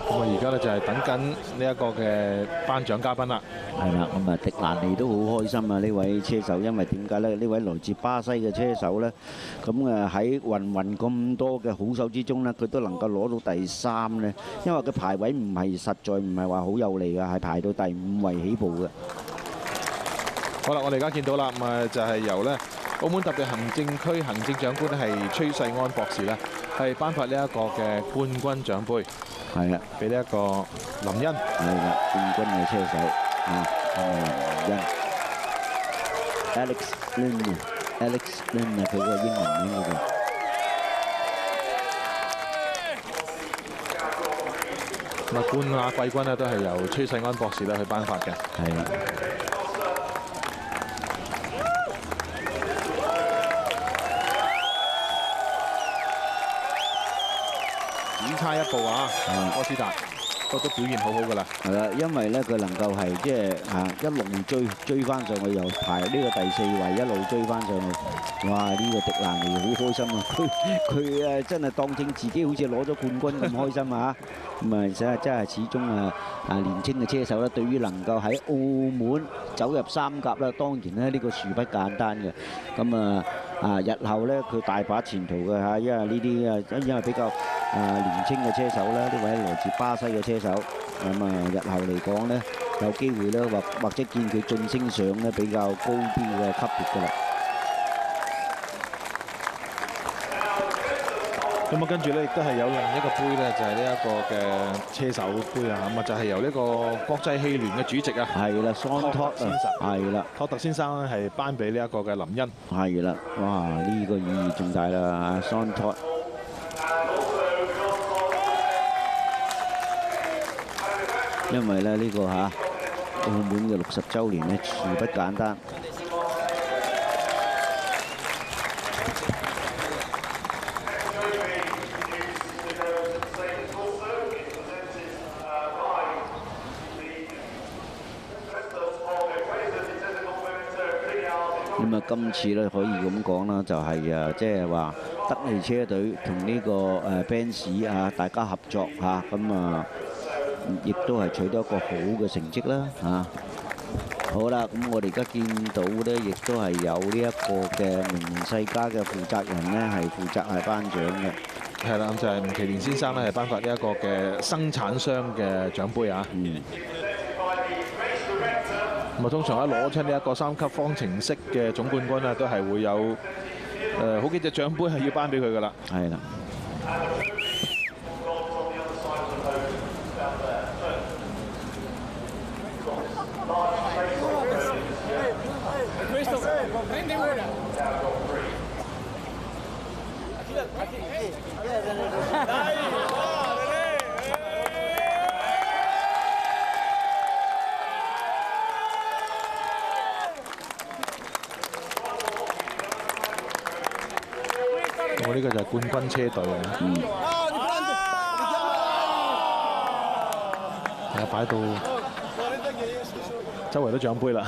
咁啊，而家咧就係等緊呢一個嘅頒獎嘉賓啦。係啦，咁啊，迪蘭尼都好開心啊！呢位車手，因為點解咧？呢位來自巴西嘅車手咧，咁喺芸咁多嘅好手之中咧，佢都能夠攞到第3咧，因為佢排位唔係實在唔係話好有利嘅，係排到第5位起步嘅。好啦，我哋而家見到啦，咁啊就係由咧澳門特別行政區行政長官係崔世安博士咧，係頒發呢一個嘅冠軍獎杯。係啊，俾呢一個林恩。係啦，冠軍嘅車手林恩 ，Alex Lin 佢個英文名嗰個。咁啊，冠亞季軍咧都係由崔世安博士咧去頒發嘅。係啦。只差一步啊！哥斯達都表現好好㗎啦。係啦，因為咧佢能夠係即係一路追翻上去，由排呢個第4位一路追翻上去。哇！呢個迪蘭尼好開心啊！佢真係當正自己好似攞咗冠軍咁開心啊！咁啊，真係始終年青嘅車手咧，對於能夠喺澳門走入3甲咧，當然咧呢個殊不簡單嘅。咁日後咧佢大把前途嘅嚇，因為呢啲因為比較年青嘅車手啦，呢位來自巴西嘅車手，咁日後嚟講咧有機會咧或者見佢晉升上咧比較高啲嘅級別㗎啦。咁啊，跟住咧亦都係有另一個杯咧，就係呢一個嘅車手杯啊，咁啊就係由呢個國際汽聯嘅主席啊，係啦，桑托先生，係啦，托特先生咧係頒俾呢一個嘅林恩，係啦，哇！呢個意義重大啦，桑托。因為咧呢個澳門嘅60週年咧，殊不簡單。咁啊，今次咧可以咁講啦，就係即係話德利車隊同呢個Benz大家合作咁亦都係取得一個好嘅成績啦好啦，咁我哋而家見到咧，亦都係有呢一個嘅名世家嘅負責人咧，係負責係頒獎嘅。係啦，就係吳其連先生咧係頒發呢一個嘅生產商嘅獎杯啊。咁啊，通常一攞出呢一個3級方程式嘅總冠軍咧，都係會有好幾隻獎杯係要頒俾佢噶啦。係啦。我呢個就係冠軍車隊啊。擺到周圍都獎杯啦。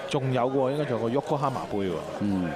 仲有喎，應該仲有個 Yokohama 杯喎。嗯。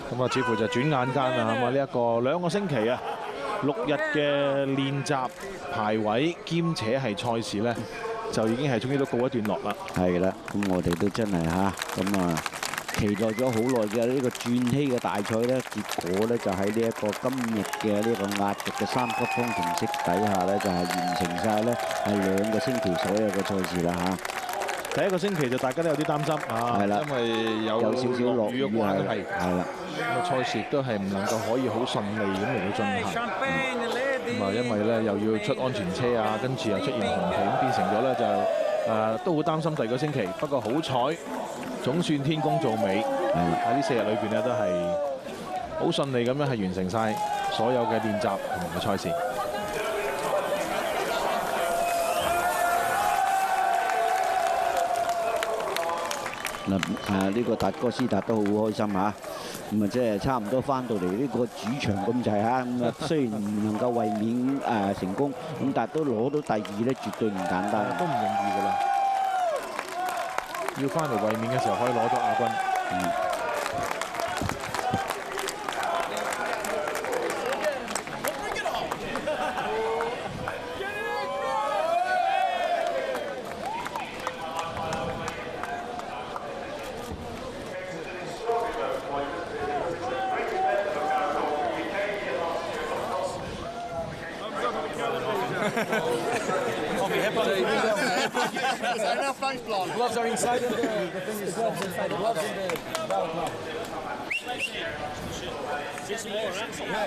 咁啊，似乎就轉眼間啊，咁啊呢一個2個星期啊，6日嘅練習排位兼且係賽事咧，就已經係終於都告一段落啦。係啦，咁我哋都真係嚇，咁啊期待咗好耐嘅呢個轉禧嘅大賽咧，結果咧就喺呢一個今日嘅呢個壓軸嘅3級方程式底下咧，就係完成晒咧係2個星期所有嘅賽事啦嚇。第一個星期就大家都有啲擔心啊，係啦，因為有少少落雨嘅關係，係啦，咁啊賽事亦都係唔能夠可以好順利咁嚟到進行。咁啊，因為咧又要出安全車啊，跟住又出現紅旗，咁變成咗咧就都好擔心第2個星期。不過好彩，總算天公造美，喺呢4日裏邊咧都係好順利咁樣係完成晒所有嘅練習同埋賽事。嗱呢個達哥斯達都好開心嚇，咁啊即係差唔多翻到嚟呢個主場咁滯嚇，咁啊雖然唔能夠衛冕成功，咁但係都攞到第2咧，絕對唔簡單，都唔容易㗎啦。要翻嚟衛冕嘅時候可以攞到亞軍。Gloves are inside the thing is gloves inside the gloves in the battle glove. Just more, huh?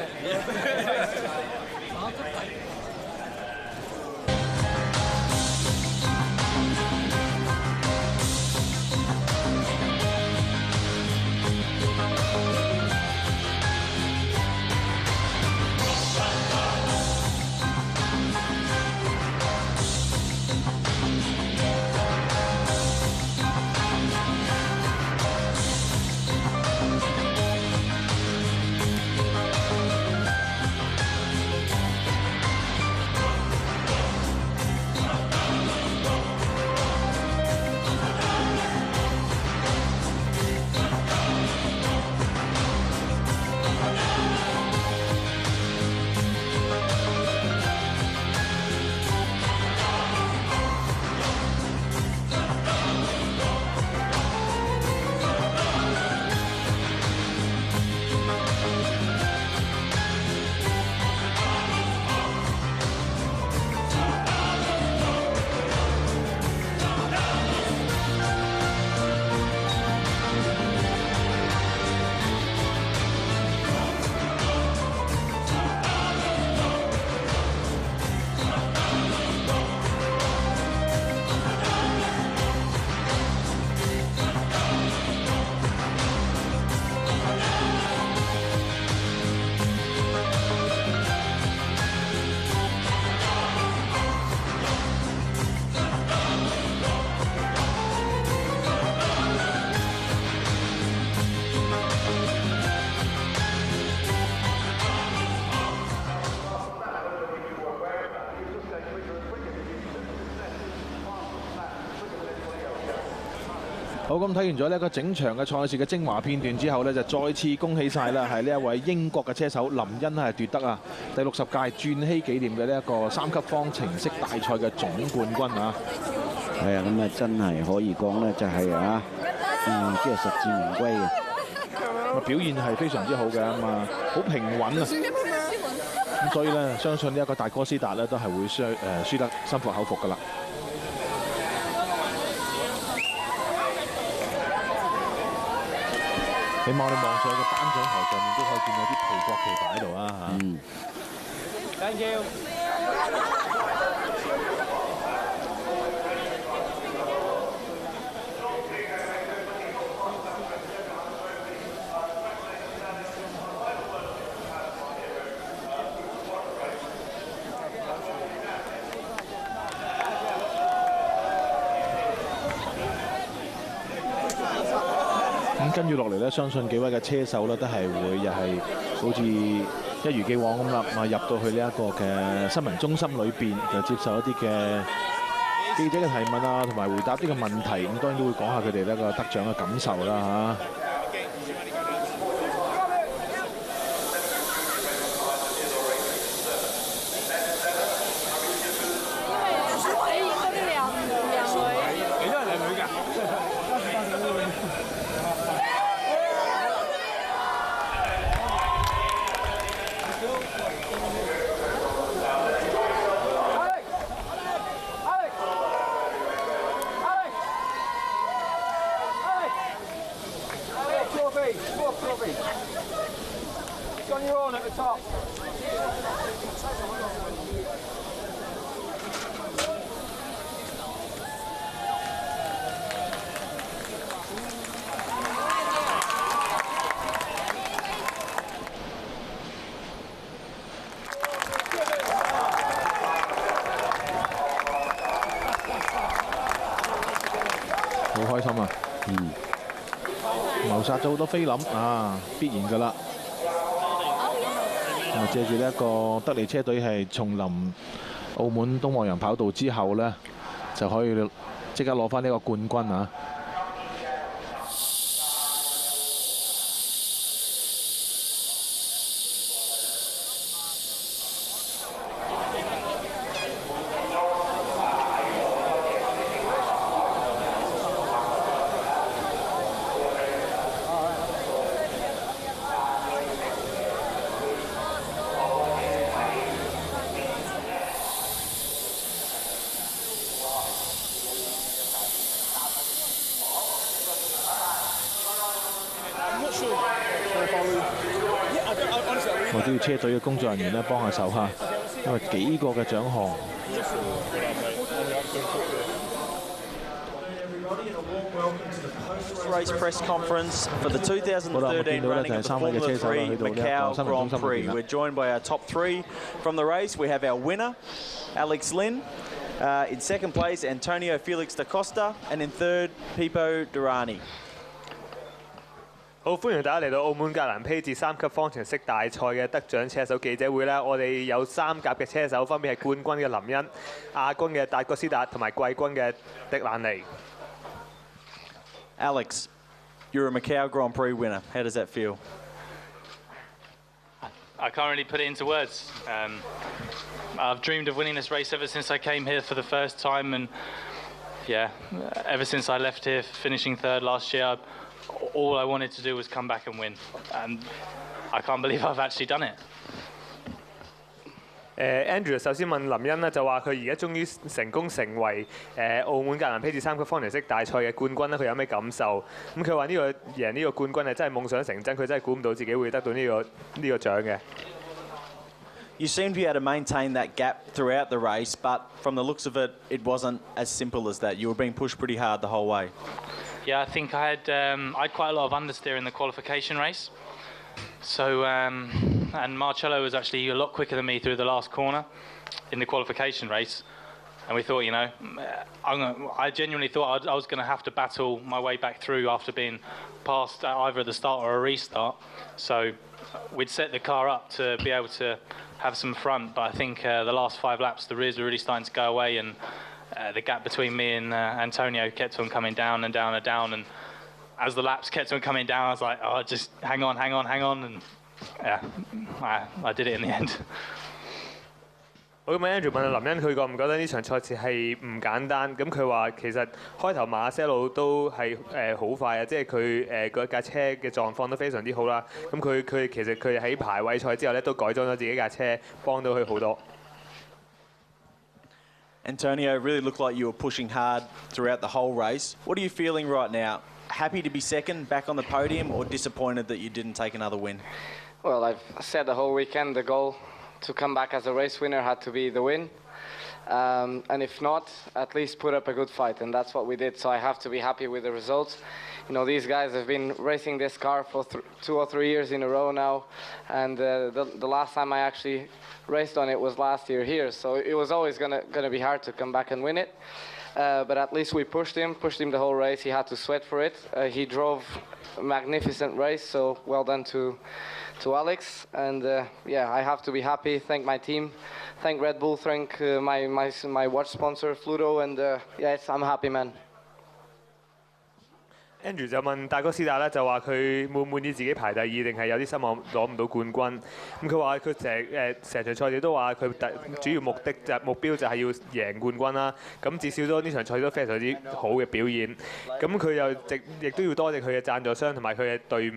好，咁睇完咗呢一個整場嘅賽事嘅精華片段之後呢，就再次恭喜晒啦，係呢一位英國嘅車手林恩係奪得啊第60屆鑽禧紀念嘅呢一個3級方程式大賽嘅總冠軍啊！係啊，咁啊真係可以講呢，就係啊，即係實至名歸嘅。咁表現係非常之好嘅，咁啊好平穩啊！咁所以呢，相信呢一個大哥斯達呢，都係會輸得心服口服㗎啦。起碼我哋望上個頒獎台上面都可以見到啲葡國旗擺喺度啊嚇。Thank you. 咁跟住落嚟咧，相信幾位嘅車手咧都係會又係好似一如既往咁啦，入到去呢一個嘅新聞中心裏邊，就接受一啲嘅記者嘅提問啊，同埋回答啲嘅問題。咁當然都會講下佢哋呢個得獎嘅感受啦嚇。好開心啊！謀殺咗好多菲林啊，必然㗎啦。咁啊，借住呢一個德利車隊係重臨澳門東望洋跑道之後呢，就可以即刻攞翻呢個冠軍啊！我都要車隊嘅工作人員咧幫下手嚇，因為幾個嘅獎項。Race press conference for the 2013 running of the Formula 3 Macau Grand Prix. We're joined by our top three from the race. We have our winner, Alex Lin. In second place, Antonio Felix da Costa. And in third, Pipo Durrani. 好，歡迎大家嚟到澳門格蘭披治3級方程式大賽嘅得獎車手記者會啦！我哋有3甲嘅車手，分別係冠軍嘅林恩、亞軍嘅達哥斯達同埋季軍嘅迪蘭尼。Alex, you're a Macau Grand Prix winner. How does that feel? I can't really put it into words. I've dreamed of winning this race ever since I came here for the first time, and yeah, ever since I left here finishing third last year, all I wanted to do was come back and win, and I can't believe I've actually done it. Andrew 首先問林恩啦，就話佢而家終於成功成為澳門格蘭披治3級方程式大賽嘅冠軍啦，佢有咩感受？咁佢話呢個贏呢個冠軍係真係夢想成真，佢真係估唔到自己會得到呢個獎嘅。You seem to be able to maintain that gap throughout the race, but from the looks of it, it wasn't as simple as that. You were being pushed pretty hard the whole way. Yeah, I think I had quite a lot of understeer in the qualification race. So, and Marcello was actually a lot quicker than me through the last corner in the qualification race. And we thought, you know, I genuinely thought I was going to have to battle my way back through after being passed either at the start or a restart. So we'd set the car up to be able to have some front, but I think the last 5 laps, the rears were really starting to go away, and the gap between me and Antonio kept on coming down and down and down. And as the laps kept on coming down, I was like, oh, just hang on. And yeah, I did it in the end. 好咁 ，Andrew 問林恩佢覺唔覺得呢場賽事係唔簡單？咁佢話其實開頭馬塞路都係好快啊，即係佢嗰架車嘅狀況都非常之好啦。咁佢其實佢喺排位賽之後咧都改裝咗自己架車，幫到佢好多。Antonio, really looked like you were pushing hard throughout the whole race. What are you feeling right now? Happy to be second, back on the podium, or disappointed that you didn't take another win? Well, I've said the whole weekend the goal to come back as a race winner had to be the win. And if not, at least put up a good fight, and that's what we did. So I have to be happy with the results. You know, these guys have been racing this car for 2 or 3 years in a row now, and the last time I actually raced on it was last year here. So it was always gonna be hard to come back and win it. But at least we pushed him the whole race. He had to sweat for it. He drove a magnificent race, so well done to Alex. And yeah, I have to be happy. Thank my team, thank Red Bull, thank my watch sponsor Fluto, and yes, I'm happy, man. Andrew 就問大哥斯達咧，就話佢滿唔滿意自己排第二，定係有啲失望攞唔到冠軍？咁佢話佢成場賽事都話佢主要目標就係要贏冠軍啦。咁至少都呢場賽都非常之好嘅表現。咁佢又亦都要多謝佢嘅贊助商同埋佢嘅隊伍。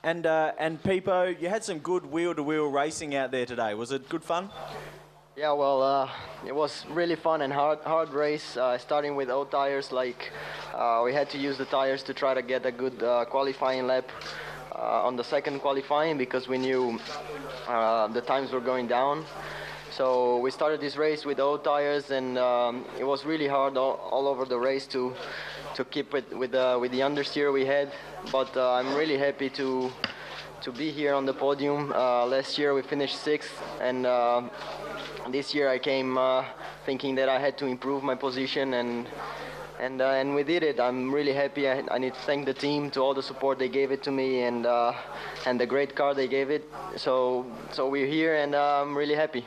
And Pipo, you had some good wheel-to-wheel racing out there today. Was it good fun? Yeah, well, it was really fun and hard race, starting with old tires. Like, we had to use the tires to try to get a good qualifying lap on the second qualifying because we knew the times were going down. So we started this race with old tires, and it was really hard all over the race to keep it with the understeer we had. But I'm really happy to be here on the podium. Last year we finished 6th, and this year I came thinking that I had to improve my position, and we did it. I'm really happy. I need to thank the team to all the support they gave it to me, and the great car they gave it. So we're here, and I'm really happy.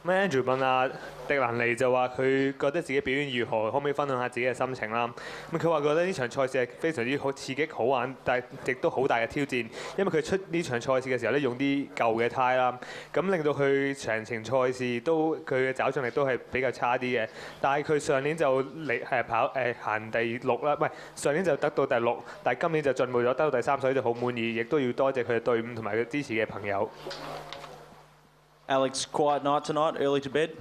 Andrew 問阿迪蘭尼就話佢覺得自己表現如何，可唔可以分享下自己嘅心情啦？咁佢話覺得呢場賽事係非常之好刺激、好玩，但係亦都好大嘅挑戰，因為佢出呢場賽事嘅時候咧用啲舊嘅胎啦，咁令到佢成程賽事都佢嘅抓進力都係比較差啲嘅。但係佢上年就行第6啦，唔係上年就得到第6，但係今年就進步咗得到第3，所以就好滿意，亦都要多謝佢嘅隊伍同埋佢支持嘅朋友。Alex, quiet night tonight, early to bed?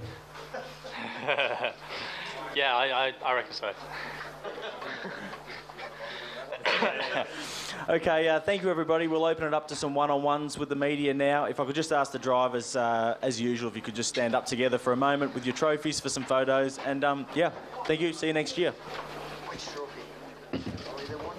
Yeah, I reckon so. Okay, thank you everybody. We'll open it up to some one-on-ones with the media now. If I could just ask the drivers, as usual, if you could just stand up together for a moment with your trophies for some photos. And yeah, thank you. See you next year. Which trophy? Only the one?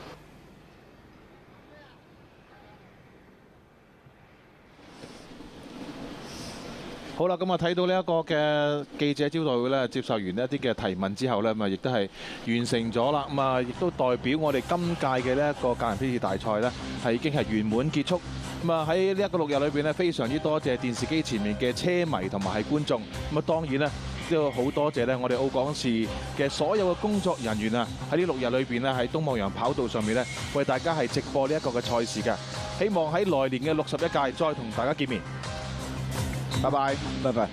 好啦，咁啊睇到呢一個嘅記者招待會咧，接受完一啲嘅提問之後咧，咁啊亦都係完成咗啦。咁啊亦都代表我哋今屆嘅呢一個格蘭披治大賽咧，係已經係圓滿結束。咁啊喺呢一個6日裏邊咧，非常之多謝電視機前面嘅車迷同埋係觀眾。咁啊當然咧，都好多謝咧我哋澳廣視嘅所有嘅工作人員啊，喺呢6日裏邊咧喺東望洋跑道上面咧，為大家係直播呢一個嘅賽事嘅。希望喺來年嘅61屆再同大家見面。拜拜，拜拜。